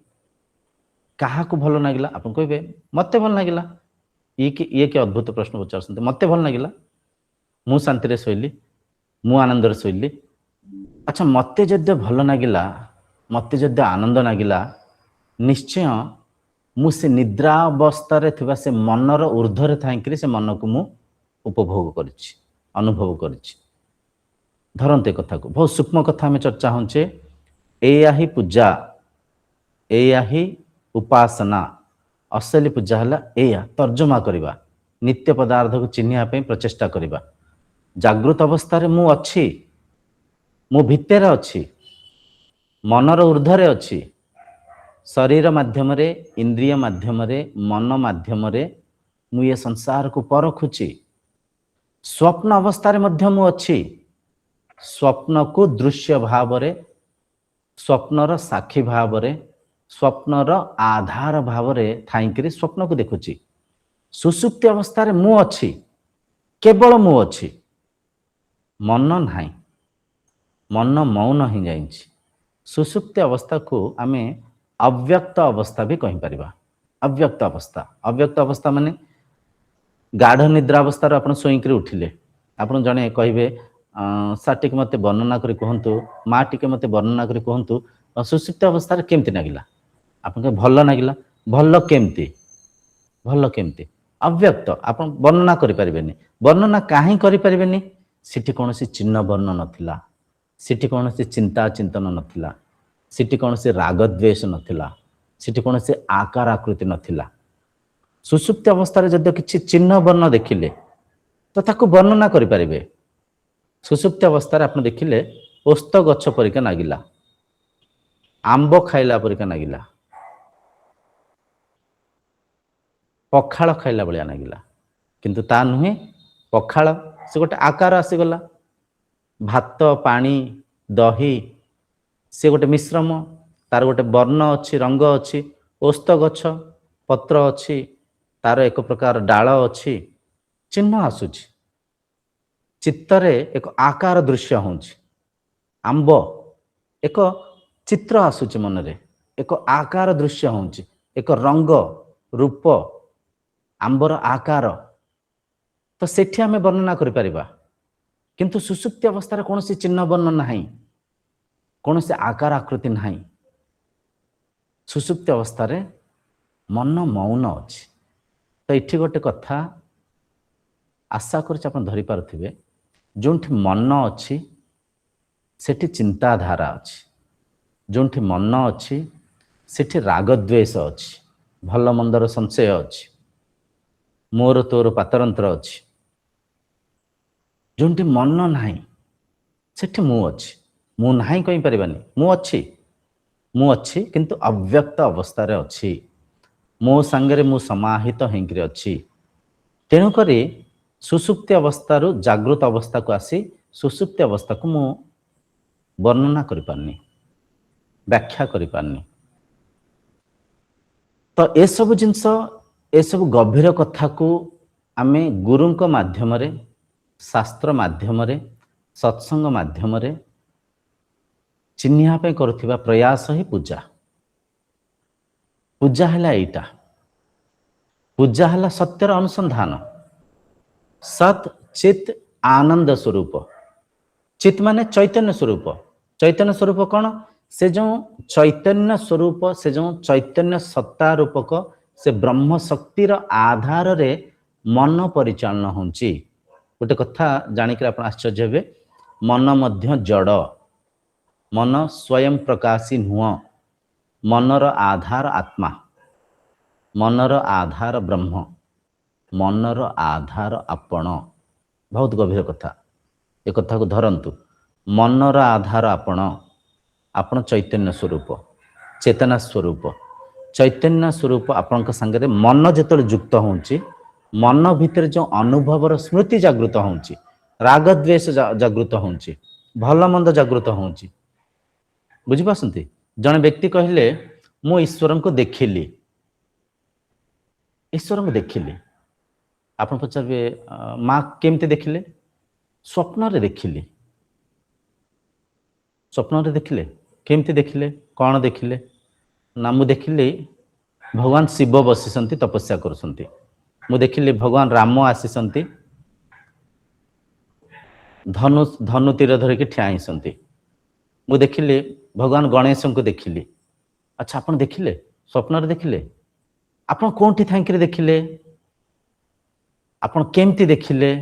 काहा को भल नागिला? आप कहे मते भल नागिला। ये कि अद्भुत प्रश्न पचार, मते भल नागिला, मु शांति रे शोइली, मु आनंद रे शोइली। अच्छा मते जदि भल नागिला, मते जदि आनंद नागिला, निश्चय मु से निद्रा अवस्था रे थिबा से मनर ऊर्ध्वर थांकी से मन को मु उपभोग करिछि, अनुभव करिछि। धरंते कथा को बहुत सूक्ष्म कथा में चर्चा होचे। एया ही पूजा, एया ही उपासना, असली पूजा हला एया तर्जमा करिबा, नित्य पदार्थ को चिन्हिया पे प्रचेष्टा करिबा। जागृत अवस्था रे मु अच्छी, मु भितर अच्छी, मनर ऊर्ध्वरे अच्छी, शरीर माध्यम रे, इंद्रिय माध्यम रे, मन माध्यम रे मु ये संसार को परखुची। स्वप्न अवस्था रे मध्य मु अच्छी, स्वप्न को दृश्य भाव रे, स्वप्नर साक्षी भाव रे, स्वप्नर आधार भाव रे थाइकरी स्वप्न को देखुची। सुसुप्ति अवस्था रे मु अच्छी, केवल मु अच्छी, मन नाही, मन मौन ही जाइछि। सुसुप्ति अवस्था को आमे अव्यक्त अवस्था भी कहि परिबा। अव्यक्त अवस्था, अव्यक्त अवस्था माने गाढ़ निद्रा अवस्था रे आपण सोईकरी उठिले, आपण जने कहिबे सा टिके मते वर्णना करी कहंतु, मा टिके मते वर्णना करी कहंतु सुसुप्ति अवस्था रे केमति नागिला? आपण के भल नागिला? भल केमति? भल केमति? अव्यक्त आपण वर्णना करि परिबेनी वर्णना काहे करि परिबेनी सिटी कोनोसी चिन्ह वर्ण नथिला सिटी कोनोसी चिंता चिंतन नथिला सिटी कोनोसी राग द्वेष नथिला सिटी कोनोसी आकार आकृति नथिला सुसुप्ति अवस्था जदि किछि चिन्ह वर्ण देखिले तो ताकू वर्णना करि परिबे सुसुप्ति अवस्था आपण देखिले ओस्त गच्छ परिका नागिला आंब खाइला परिका नागिला पखाल खाइला बलिया नागिला किंतु ता नुहे पखाल से गोटे आकार आसीगला भात पानी दही से गोटे मिश्रम तार गोटे वर्ण अच्छी रंग अच्छी ओस्त गच्छ पत्र अच्छी तार एक प्रकार डाल अच्छी चिन्ह आसुची चित्तरे एक आकार दृश्य होउची आंब एक चित्र आसुची मनरे एक आकार दृश्य होउची एक रंग रूप आंबर आकार तो सेठी आमे वर्णना करि परिबा किंतु सुसुप्ति अवस्था कौन सी चिन्ह वर्ण नहीं कौन से आकार आकृति नहीं सुसुप्ति अवस्था मन मौन अच्छी तो ये गोटे कथा आशा कर धरी पारे जो मन अच्छी सेठी चिंताधारा अच्छी जो मन अच्छी सेठी रागद्वेष अच्छी भल मंदर संशय अच्छी मोर तोर पातरंत्र अच्छी जो मन नहीं सेठी मु अच्छी मु नहीं कही पारिबानी मु अच्छी किंतु अव्यक्त अवस्था रे अच्छी मो संगे मु समाहित होकर अच्छी तेणुक सुसुप्ति अवस्था जागृत अवस्था को आसी सुसुप्ति अवस्था को मु वर्णना करि पारनी व्याख्या करि पारनी तो ए सब जिंस ए सब गभीर कथा को आमे गुरुंक माध्यम रे शास्त्र माध्यम रे सत्संग माध्यम रे चिन्हिया पे करुथिबा प्रयास ही पूजा पूजा हला एटा पूजा हला सत्यर अनुसंधान सत चित आनंद स्वरूप चित माने चैतन्य स्वरूप कौन से जो चैतन्य स्वरूप से जो चैतन्य सत्ता रूपक से ब्रह्म शक्तिर आधार रे मन परिचालन होची गोटे कथा जानिक आप आश्चर्य हे मन मध्य जड़ मन स्वयं प्रकाशी नुह मनर आधार आत्मा मनर आधार ब्रह्म मनर आधार आपण बहुत गभीर कथा ए कथा को धरंतु मनर आधार आपण चैतन्य स्वरूप चेतना स्वरूप चैतन्य स्वरूप आपण संगे मन जेतले युक्त होउची मन भितर जो अनुभवर स्मृति जागृत होउची राग द्वेष जागृत होउची भल मंद जागृत होउची बुझी पासंती जने व्यक्ति कहले मु ईश्वर को देखिली आपण पचारे माँ केमती देखिले स्वप्न रे देखिली स्वप्न रे देखिले केमती देखिले कौन देखिले ना मु देखिली भगवान शिव बसिसंती तपस्या करसंती मु देखिली भगवान राम आसीसंती धनु तीर धरिकी ठिया हिसंती मु देखिली भगवान गणेश को देखिली अच्छा आपण देखिले स्वप्न रे देखिले आपण कोंठी थांकी देखिले आपण केमती देखिले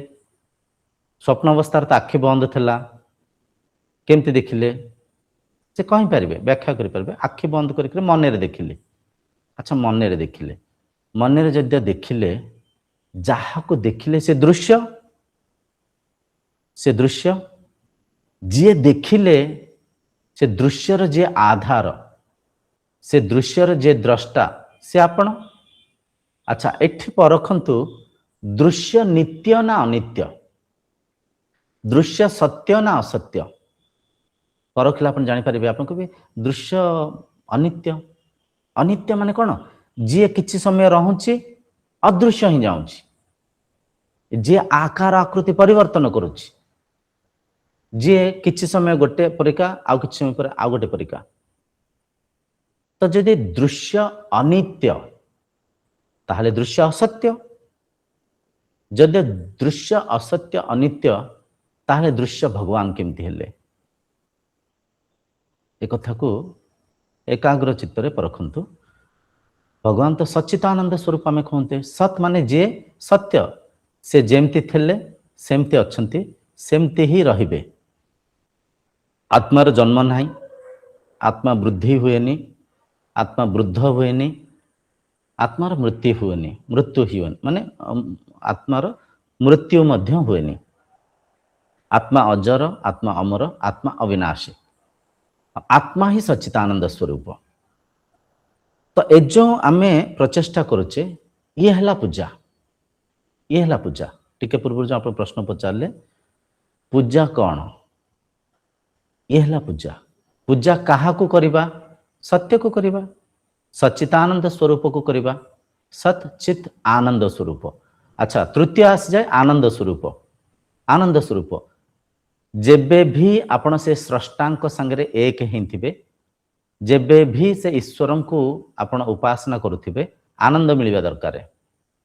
स्वप्न अवस्था तो आखि बंद थिला केमती देखिले से कहि पारिबे व्याख्या करि पारिबे आखि बंद करके मन रे देखिले अच्छा मन रे देखिले मन रे जदि देखिले जहा को देखिले से दृश्य जे देखिले से दृश्यर जे आधार से दृश्यर जे द्रष्टा से आपण अच्छा एठी परखंतु दृश्य नित्य ना अनित्य दृश्य सत्य ना असत्य परखिला आपण जानि पारिबे आपण को भी दृश्य अनित्य अनित्य माने कोन जे किछि समय रहउची अदृश्य ही जाउची जे आकार आकृति परिवर्तन करूची जे किछि समय गोटे परिका आ किछि समय पर आ गोटे परिका तो जदि दृश्य अनित्य ताहले दृश्य असत्य जदि दृश्य असत्य अनित्य ताहले दृश्य भगवान केमती हेले ए कथा को एकाग्र चित्तरे परखंतु भगवान तो सच्चिदानंद स्वरूप आम कहते सत माने जे सत्य से जेमती थिले सेमती अच्छंती सेमती ही रहिबे। आत्मार जन्म नाही, आत्मा वृद्धि हुएनी, आत्मा वृद्ध हुएनी, आत्मार मृत्यु हुएनी, मृत्यु ही माने आत्मार मृत्यु मध्य हुएनी। आत्मा अजर, आत्मा अमर, आत्मा अविनाशी, आत्मा ही सच्चिदानंद स्वरूप। तो ए जो आमे प्रचेष्टा करुचे ये हला पूजा, ये हला पूजा। टिके पूर्व जो आप प्रश्न पचारे पूजा कौन, ये हला पूजा। पूजा काहा को करिबा? सत्य को करिबा, सच्चिदानंद स्वरूप को करिबा, सत चित आनंद स्वरूप। अच्छा, तृतीय आसी जाए आनंद स्वरूप। आनंद स्वरूप जेबे भी आपण से स्रष्टांक संगे एक ही थिबे, जेबे भी से ईश्वर को आपण उपासना करुथिबे, आनंद मिलवा दरकार।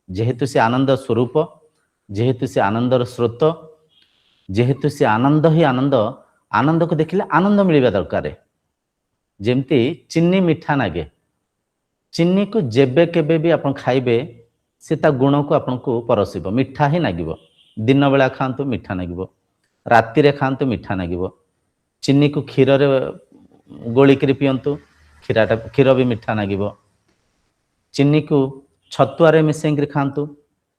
जेहेतु से आनंद स्वरूप, जेहेतु से आनंदर स्रोत, जेहेतु से आनंद ही आनंद, आनंद को देखिले आनंद मिलवा दरकार। जेमती चीनी मीठा नागे, चीनी को जेबे केबे भी आपण खाइबे से ता गुण को आपण को परसिबो, मीठा ही नागिबो। दिन बेला खांतु मीठा नागिबो, राति रे खांतु मीठा नागिबो। चीनी को क्षीर रे गोलिक पियंतु, क्षीर भी मीठा नागिबो। चीनी को छतुआरे मिसेंग खांतु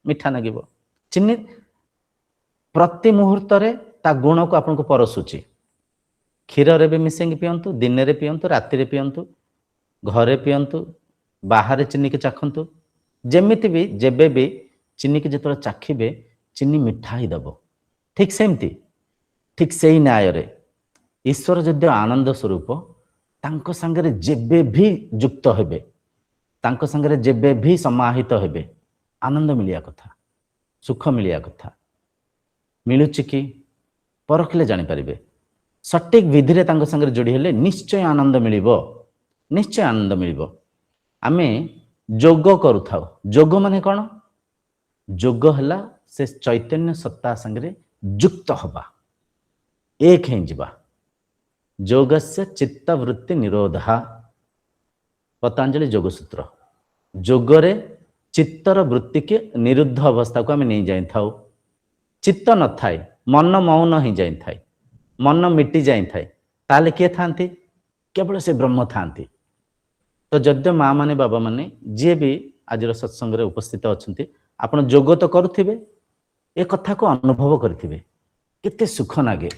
मीठा नागिबो। चीनी प्रति मुहूर्त रे ता गुण को आपन को परसुची। क्षीर रे भी मिसेंग पियंतु, दिन रे पियंतु, राति रे पियंतु, घरे पियंतु, बाहर चीनी के चाखंतु। जेमिति भी जेबे भी चीनी के जतरा चाखिबे चीनी मिठा ही दबो। ठीक सेमती, ठीक सेही न्याय रे ईश्वर जद्य आनंद स्वरूप तांको संगे जेबे भी युक्त हेबे, तांको संगे जेबे भी समाहित हेबे, आनंद मिलिया कथा, सुख मिलिया कथा। मिलुची कि परखले जानि परिबे। सटीक विधि रे तांको संगे जोड़ी हेले निश्चय आनंद मिलिबो, निश्चय आनंद मिलिबो। आमे जोग करुथाउ। जोग माने कौन? जोग हला से चैतन्य सत्ता संगे युक्त हबा, एक ही जीवा। योगस्य चित्तवृत्ति निरोधा, पतंजलि योगसूत्र। जोगरे चित्तर वृत्ति के निरुद्ध अवस्था को आम नहीं जाई थाउ। चित्त न थाए, मन मौन ही जाई थाए, मन मिटी जाई थाए, ताले किए थांती? केवल से ब्रह्म थांती। तो जद्य माँ माने बाबा माने जी भी आज सत्संग रे उपस्थित अच्छा, आपण जोग तो करुथिबे, ए कथा को अनुभव करिथिबे, केते सुख नागे,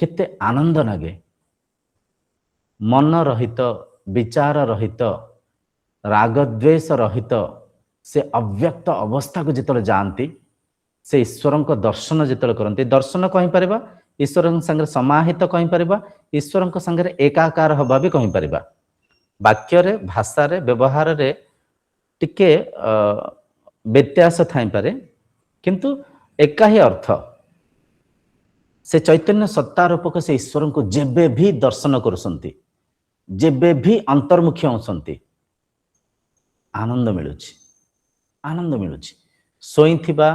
केते आनंद नागे। मन रहित, विचार रहित, रागद्वेष रहित से अव्यक्त अवस्था को जितले जानती, से ईश्वर को दर्शन जितले करती। दर्शन कहि परिबा, ईश्वर संगे समाहित कहि परिबा, ईश्वर संगे एकाकार हबा भी कहि परिबा। वाक्य रे, भाषा रे, व्यवहार रे टिके व्यत्यास थाई पारे, किंतु एका ही अर्थ। से चैतन्य सत्ता रूपक से ईश्वर को जेबे भी दर्शन करुसंती, जेबे भी अंतर्मुखी होसंती, आनंद मिलुची, आनंद मिलुची। सोईथिबा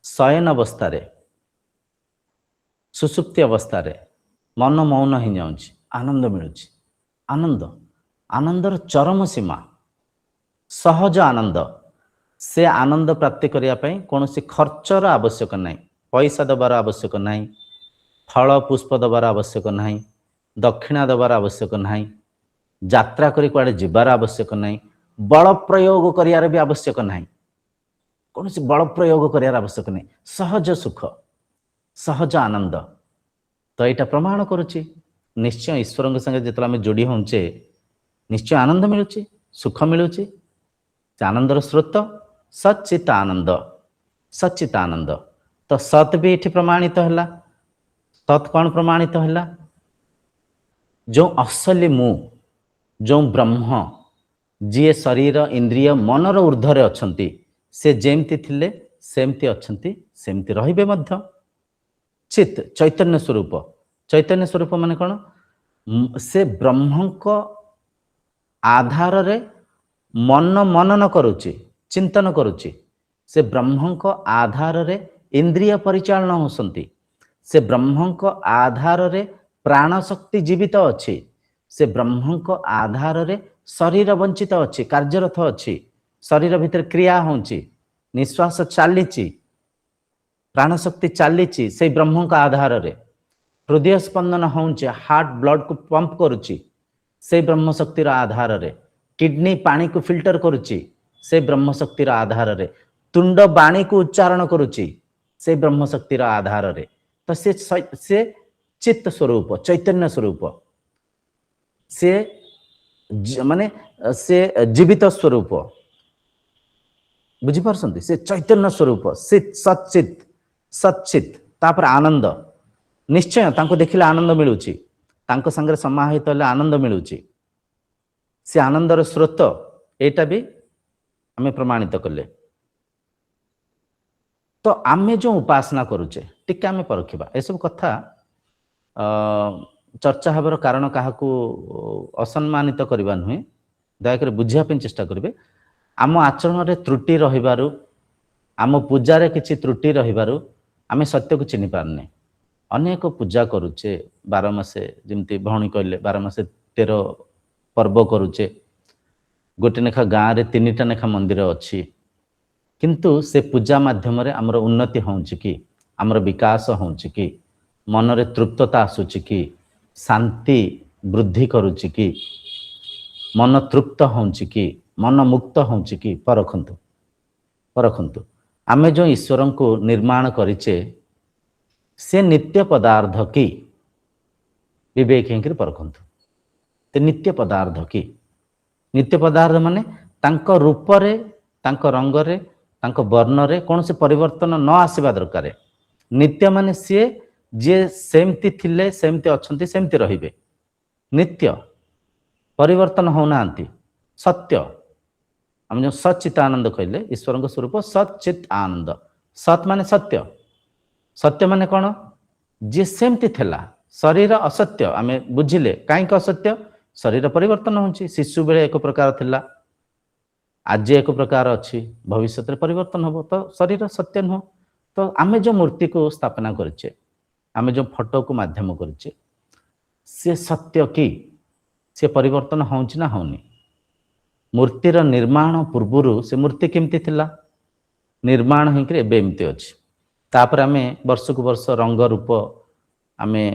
शयन अवस्था रे, सुसुप्ति अवस्था रे मन मौन ही जाउची, आनंद मिलुची। आनंद, आनंदर चरम सीमा, सहज आनंद। से आनंद प्राप्ति करिया पई कोनोसी खर्चर आवश्यक नाही, पैसा दबार आवश्यक नाही, फल पुष्प दबार आवश्यक नाही, दक्षिणा दबार आवश्यक नाही, यात्रा करी कुआडे जिबार आवश्यक नाही, बल प्रयोग करियार भी आवश्यक नाही, कोनोसी बल प्रयोग करियार आवश्यक नाही। सहज सुख, सहज आनंद। तो यहाँ प्रमाण करुच्ची निश्चय ईश्वर संगे जिते आम जोड़ी होचे निश्चय आनंद मिलूची, सुख मिलूची। आनंदर स्रोत सच्चित आनंद, सच्चित आनंद। तो सत भी ये प्रमाणित है। सत कौन प्रमाणित है? जो असली मु, जो ब्रह्म, जी शरीर इंद्रिय मनर ऊर्ध्वरे अछंती, से जेमती थिले सेमती अछंती, सेमती रहिबे मध्य। चित चैतन्य स्वरूप, चैतन्य स्वरूप माने कौन? से ब्रह्म को आधार रे मन मनन करुची, चिंतन करुची। से ब्रह्म को आधार रे इंद्रिय परिचालन होसंती, से ब्रह्म को आधार रे प्राण शक्ति जीवित अच्छी, से ब्रह्म को आधार रे शरीर वंचित अच्छी कार्यरत अच्छी शरीर भितर क्रिया होची निश्वास चली प्राणशक्ति चली से ब्रह्म का आधार रे हृदय स्पंदन होचे हार्ट ब्लड को पंप करुच्ची से ब्रह्म शक्तिर आधार रे किडनी पानी को फिल्टर करुच्ची से ब्रह्म शक्तिर आधार रे तुंड बाणी को उच्चारण करुच्ची से ब्रह्म शक्तिर आधार रे तो से चित्त स्वरूप चैतन्य स्वरूप से माने से जीवित स्वरूप बुझीपारछंती से चैतन्य स्वरूप सच्चित सच्चित तापर आनंद निश्चय तांको देखिले आनंद मिलुची तांको संगे समाहित हेले आनंद मिलुची से आनंदर स्रोत एटा भी आमे प्रमाणित कले तो आमे जो उपासना करूचे टिके आमे परखिबा ए सब कथा चर्चा हबर कारण काहाकू असम्मानित करबा नुहे दया कर बुझिया पे चेष्टा करिवे आम आचरण रे त्रुटि रहिबारु आम पूजा रे किछि त्रुटि रहिबारु आमे सत्य को चिनि पारने अनेक पूजा करूचे 12 मासे जेमती भौणी कहले 12 मासे 13 पर्व करूचे गोटे नेखा गाँव रे 3टा नेखा मंदिर अच्छी किंतु से पूजा माध्यम रे हमर उन्नति होउची कि हमर विकास होउची कि मन रे तृप्तता आसुची कि शांति वृद्धि करूची कि मन तृप्त होउची कि मन मुक्त होउची कि परखंतु परखंतु आमे जो ईश्वर को निर्माण करिचे से नित्य पदार्थ की विवेक हिंकरी परखंतु ते नित्य पदार्थ की नित्य पदार्थ माने तांको रूप रे तांको रंग रे तांको वर्ण रे कौन से परिवर्तन न आसीबा दरकार नित्य माने सी जे सेमती थिले सेमती अछंती सेमती रहिबे नित्य परिवर्तन होनांती सत्य हम जो सच्चित आनंद कहले ईश्वर को स्वरूप सच्चित आनंद सत माने सत्य सत्य माने कौन जे सेमती थिला शरीर असत्य आमे बुझिले काई का असत्य शरीर परिवर्तन होची शिशु बेले एक प्रकार थिला आज एक प्रकार अच्छी भविष्य में परिवर्तन हम तो शरीर सत्य नुह तो आमे जो मूर्ति को स्थापना करें आमे जो फोटो को माध्यम करें से सत्य कि से परिवर्तन होची ना होनी मूर्तिर निर्माण पूर्वर से मूर्ति केमती थिला निर्माण होकर एमती अच्छी तापर आमे वर्ष को वर्ष रंग रूप आमे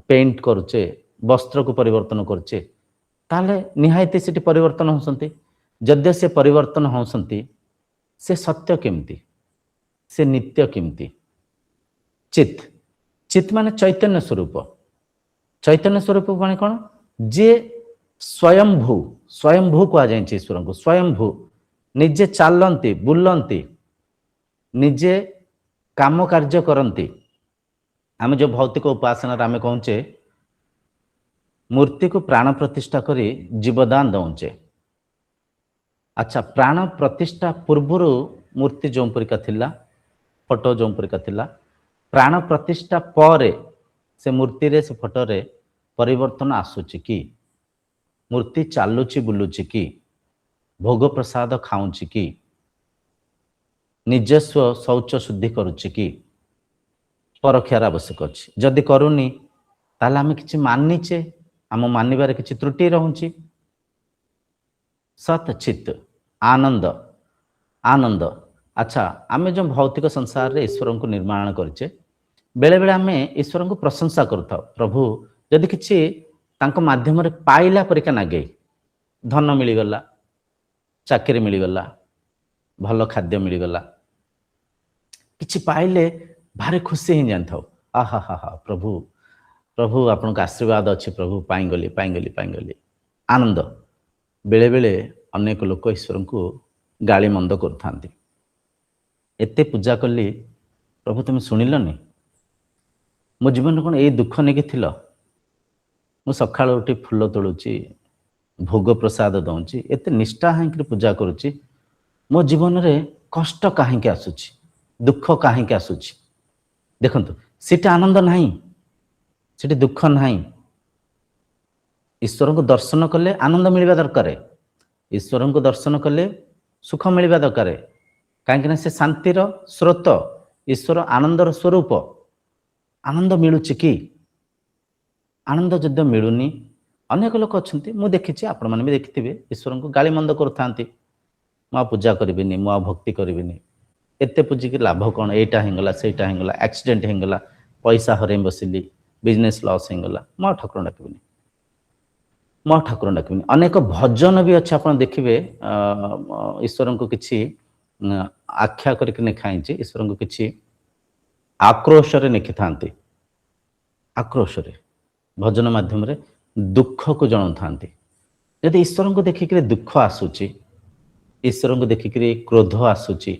पेंट करुचे वस्त्र को परिवर्तन करुचे ताले निहायती से परिवर्तन होसंती जद्य से परिवर्तन होसंती से सत्य केमती से नित्य केमती चित चित माने चैतन्य स्वरूप माने कौन जे स्वयंभू स्वयंभू कह जाए ईश्वर को स्वयंभू निजे चलती बुलती निजे काम कार्य करती आम जो भौतिक उपासना आम कहचे मूर्ति को प्राण प्रतिष्ठा करी जीवदान दौचे अच्छा प्राण प्रतिष्ठा पूर्वर मूर्ति जो परिका थिला फोटो जो परिका थिला प्राण प्रतिष्ठा पर से मूर्ति रे से फोटो रे परिवर्तन आसुची कि मूर्ति चालुची बुलुची कि भोग प्रसाद खाऊची कि निजस्व शौच शुद्धि करुची कि परख्यार आवश्यक अच्छी जदि करूनी ताले आमे किछि मानिचे आम मानिबार किछि त्रुटि रहूची सत चित आनंद आनंद अच्छा आमे जो भौतिक संसार रे ईश्वर को निर्माण करिचे बेले बेले आमे ईश्वर को प्रशंसा करता प्रभु जदि किछि तांको माध्यम रे पाइला परिका नागे धन मिलगला चाकरी मिलगला भल खाद्य मिलगला किछि पाइले भारी खुशी ही जानता आहा हा हा प्रभु प्रभु आपन का आशीर्वाद अच्छे प्रभु पाइगली आनंद बेले बेले अनेक लोक ईश्वर को गाली मंद कर एते पूजा कली प्रभु तुम शुणिलनी मो जीवन कौन ये दुख नहीं थिल मु सकाळ उठी फूल तोलुची भोग प्रसाद दौची एते निष्ठा हाइकरी पूजा करुची मो जीवन रे कष्ट काहेकि आसुची दुख काहेकि आसुची देखंतु सीटा आनंद नहीं सीटी दुख नहीं ईश्वर को दर्शन कले आनंद मिलवा दरकार ईश्वर को दर्शन कले सुख मिलवा दरकार कहीं से शांतिर स्रोत ईश्वर आनंदर स्वरूप आनंद मिलुची कि आनंद जद्य मिलुनी ଅନେକ ଲୋକ ଅଛନ୍ତି, ମୁଁ ଦେଖିଛି, ଆପଣମାନେ ବି ଦେଖିଥିବେ, ଈଶ୍ୱରଙ୍କୁ ଗାଳି ମନ୍ଦ କରୁଥାନ୍ତି। ମୁଁ ଆଉ ପୂଜା କରିବିନି, ମୁଁ ଆଉ ଭକ୍ତି କରିବିନି, ଏତେ ପୂଜିକି ଲାଭ କ'ଣ, ଏଇଟା ହେଇଗଲା ସେଇଟା ହେଇଗଲା, ଆକ୍ସିଡେଣ୍ଟ ହେଇଗଲା, ପଇସା ହରେଇ ବସିଲି, ବିଜନେସ୍ ଲସ୍ ହେଇଗଲା, ମୁଁ ଆଉ ଠାକୁର ଡାକିବିନି, ମୁଁ ଆଉ ଠାକୁର ଡାକିବିନି। ଅନେକ ଭଜନ ବି ଅଛି, ଆପଣ ଦେଖିବେ ଈଶ୍ୱରଙ୍କୁ କିଛି ଆଖ୍ୟା କରିକି ଲେଖା ହେଇଛି, ଈଶ୍ୱରଙ୍କୁ କିଛି ଆକ୍ରୋଶରେ ଲେଖିଥାନ୍ତି, ଆକ୍ରୋଶରେ ଭଜନ ମାଧ୍ୟମରେ ଦୁଃଖକୁ ଜଣାଉଥାନ୍ତି। ଯଦି ଈଶ୍ୱରଙ୍କୁ ଦେଖିକିରି ଦୁଃଖ ଆସୁଛି, ଈଶ୍ୱରଙ୍କୁ ଦେଖିକିରି କ୍ରୋଧ ଆସୁଛି,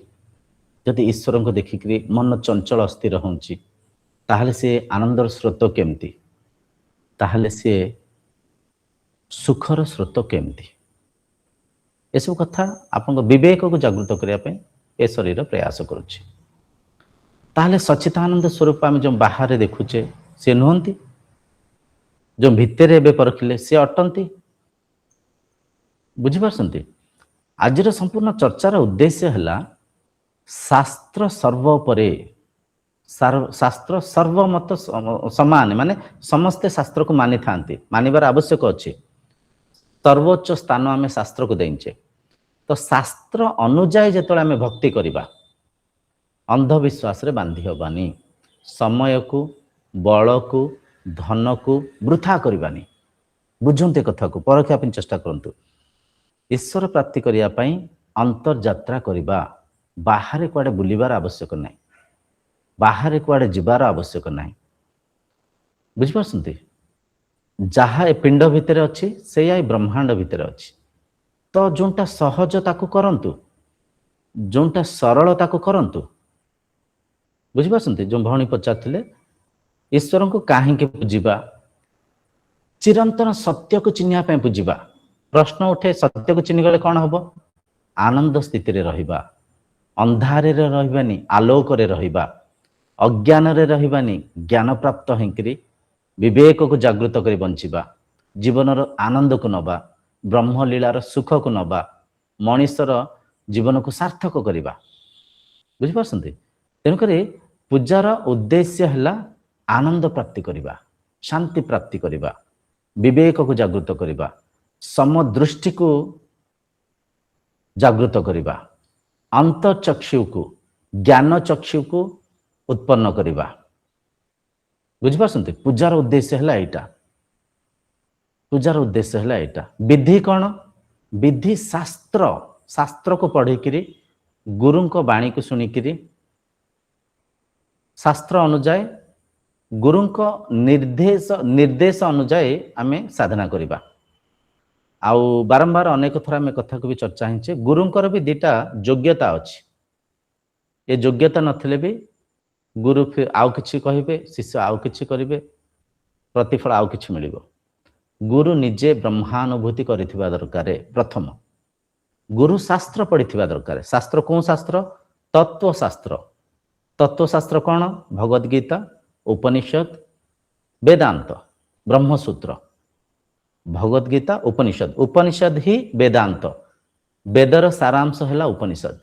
ଯଦି ଈଶ୍ୱରଙ୍କୁ ଦେଖିକିରି ମନ ଚଞ୍ଚଳ ଅସ୍ଥିର ହେଉଛି, ତାହେଲେ ସେ ଆନନ୍ଦର ସ୍ରୋତ କେମିତି, ତାହେଲେ ସିଏ ସୁଖର ସ୍ରୋତ କେମିତି? ଏସବୁ କଥା ଆପଣଙ୍କ ବିବେକକୁ ଜାଗୃତ କରିବା ପାଇଁ ଏ ଶରୀର ପ୍ରୟାସ କରୁଛି। ତାହେଲେ ସଚ୍ଚିଦାନନ୍ଦ ସ୍ୱରୂପ ଆମେ ଯେଉଁ ବାହାରେ ଦେଖୁଛେ ସେ ନୁହନ୍ତି, ଯେଉଁ ଭିତରେ ଏବେ ପରଖିଲେ ସେ ଅଟନ୍ତି। ବୁଝିପାରୁଛନ୍ତି? ଆଜିର ସମ୍ପୂର୍ଣ୍ଣ ଚର୍ଚ୍ଚାର ଉଦ୍ଦେଶ୍ୟ ହେଲା ଶାସ୍ତ୍ର ସର୍ବ ଉପରେ, ଶାସ୍ତ୍ର ସର୍ବମତ ସମାନ, ମାନେ ସମସ୍ତେ ଶାସ୍ତ୍ରକୁ ମାନିଥାନ୍ତି, ମାନିବାର ଆବଶ୍ୟକ ଅଛି। ସର୍ବୋଚ୍ଚ ସ୍ଥାନ ଆମେ ଶାସ୍ତ୍ରକୁ ଦେଇଛେ। ତ ଶାସ୍ତ୍ର ଅନୁଯାୟୀ ଯେତେବେଳେ ଆମେ ଭକ୍ତି କରିବା, ଅନ୍ଧବିଶ୍ୱାସରେ ବାନ୍ଧି ହେବାନି, ସମୟକୁ, ବଳକୁ, ଧନକୁ ବୃଥା କରିବାନି। ବୁଝନ୍ତୁ ଏ କଥାକୁ, ପରଖିବା ପାଇଁ ଚେଷ୍ଟା କରନ୍ତୁ। ଈଶ୍ୱର ପ୍ରାପ୍ତି କରିବା ପାଇଁ ଅନ୍ତର୍ଯାତ୍ରା କରିବା, ବାହାରେ କୁଆଡ଼େ ବୁଲିବାର ଆବଶ୍ୟକ ନାହିଁ, ବାହାରେ କୁଆଡ଼େ ଯିବାର ଆବଶ୍ୟକ ନାହିଁ। ବୁଝିପାରୁଛନ୍ତି? ଯାହା ଏ ପିଣ୍ଡ ଭିତରେ ଅଛି ସେଇଆ ଏ ବ୍ରହ୍ମାଣ୍ଡ ଭିତରେ ଅଛି। ତ ଯେଉଁଟା ସହଜ ତାକୁ କରନ୍ତୁ, ଯେଉଁଟା ସରଳ ତାକୁ କରନ୍ତୁ। ବୁଝିପାରୁଛନ୍ତି? ଯେଉଁ ଭଉଣୀ ପଚାରୁଥିଲେ ଈଶ୍ୱରଙ୍କୁ କାହିଁକି ପୂଜିବା, ଚିରନ୍ତନ ସତ୍ୟକୁ ଚିହ୍ନିବା ପାଇଁ ପୂଜିବା। ପ୍ରଶ୍ନ ଉଠେ, ସତ୍ୟକୁ ଚିହ୍ନିଗଲେ କ'ଣ ହେବ? ଆନନ୍ଦ ସ୍ଥିତିରେ ରହିବା, ଅନ୍ଧାରରେ ରହିବାନି, ଆଲୋକରେ ରହିବା, ଅଜ୍ଞାନରେ ରହିବାନି, ଜ୍ଞାନ ପ୍ରାପ୍ତ ହେଇକିରି ବିବେକକୁ ଜାଗୃତ କରି ବଞ୍ଚିବା, ଜୀବନର ଆନନ୍ଦକୁ ନେବା, ବ୍ରହ୍ମଲୀଳାର ସୁଖକୁ ନେବା, ମଣିଷର ଜୀବନକୁ ସାର୍ଥକ କରିବା। ବୁଝିପାରୁଛନ୍ତି? ତେଣୁକରି ପୂଜାର ଉଦ୍ଦେଶ୍ୟ ହେଲା ଆନନ୍ଦ ପ୍ରାପ୍ତି କରିବା, ଶାନ୍ତି ପ୍ରାପ୍ତି କରିବା, ବିବେକକୁ ଜାଗୃତ କରିବା, ସମଦୃଷ୍ଟିକୁ ଜାଗୃତ କରିବା, ଅନ୍ତଃଚକ୍ଷୁକୁ, ଜ୍ଞାନ ଚକ୍ଷୁକୁ ଉତ୍ପନ୍ନ କରିବା। ବୁଝିପାରୁଛନ୍ତି? ପୂଜାର ଉଦ୍ଦେଶ୍ୟ ହେଲା ଏଇଟା, ପୂଜାର ଉଦ୍ଦେଶ୍ୟ ହେଲା ଏଇଟା। ବିଧି କ'ଣ? ବିଧି ଶାସ୍ତ୍ର, ଶାସ୍ତ୍ରକୁ ପଢ଼ିକିରି, ଗୁରୁଙ୍କ ବାଣୀକୁ ଶୁଣିକିରି, ଶାସ୍ତ୍ର ଅନୁଯାୟୀ, ଗୁରୁଙ୍କ ନିର୍ଦ୍ଦେଶ ଅନୁଯାୟୀ ଆମେ ସାଧନା କରିବା। ଆଉ ବାରମ୍ବାର ଅନେକ ଥର ଆମେ କଥାକୁ ବି ଚର୍ଚ୍ଚା ହେଇଛେ, ଗୁରୁଙ୍କର ବି ଦୁଇଟା ଯୋଗ୍ୟତା ଅଛି। ଏ ଯୋଗ୍ୟତା ନଥିଲେ ବି ଗୁରୁ ଆଉ କିଛି କହିବେ, ଶିଷ୍ୟ ଆଉ କିଛି କରିବେ, ପ୍ରତିଫଳ ଆଉ କିଛି ମିଳିବ। ଗୁରୁ ନିଜେ ବ୍ରହ୍ମାନୁଭୂତି କରିଥିବା ଦରକାର। ପ୍ରଥମ, ଗୁରୁ ଶାସ୍ତ୍ର ପଢ଼ିଥିବା ଦରକାର। ଶାସ୍ତ୍ର କେଉଁ ଶାସ୍ତ୍ର? ତତ୍ତ୍ୱଶାସ୍ତ୍ର। ତତ୍ତ୍ୱଶାସ୍ତ୍ର କ'ଣ? ଭଗବଦ୍ ଗୀତା, ଉପନିଷଦ, ବେଦାନ୍ତ, ବ୍ରହ୍ମସୂତ୍ର। ଭଗବଦ୍ ଗୀତା, ଉପନିଷଦ, ଉପନିଷଦ ହିଁ ବେଦାନ୍ତ। ବେଦର ସାରାଂଶ ହେଲା ଉପନିଷଦ।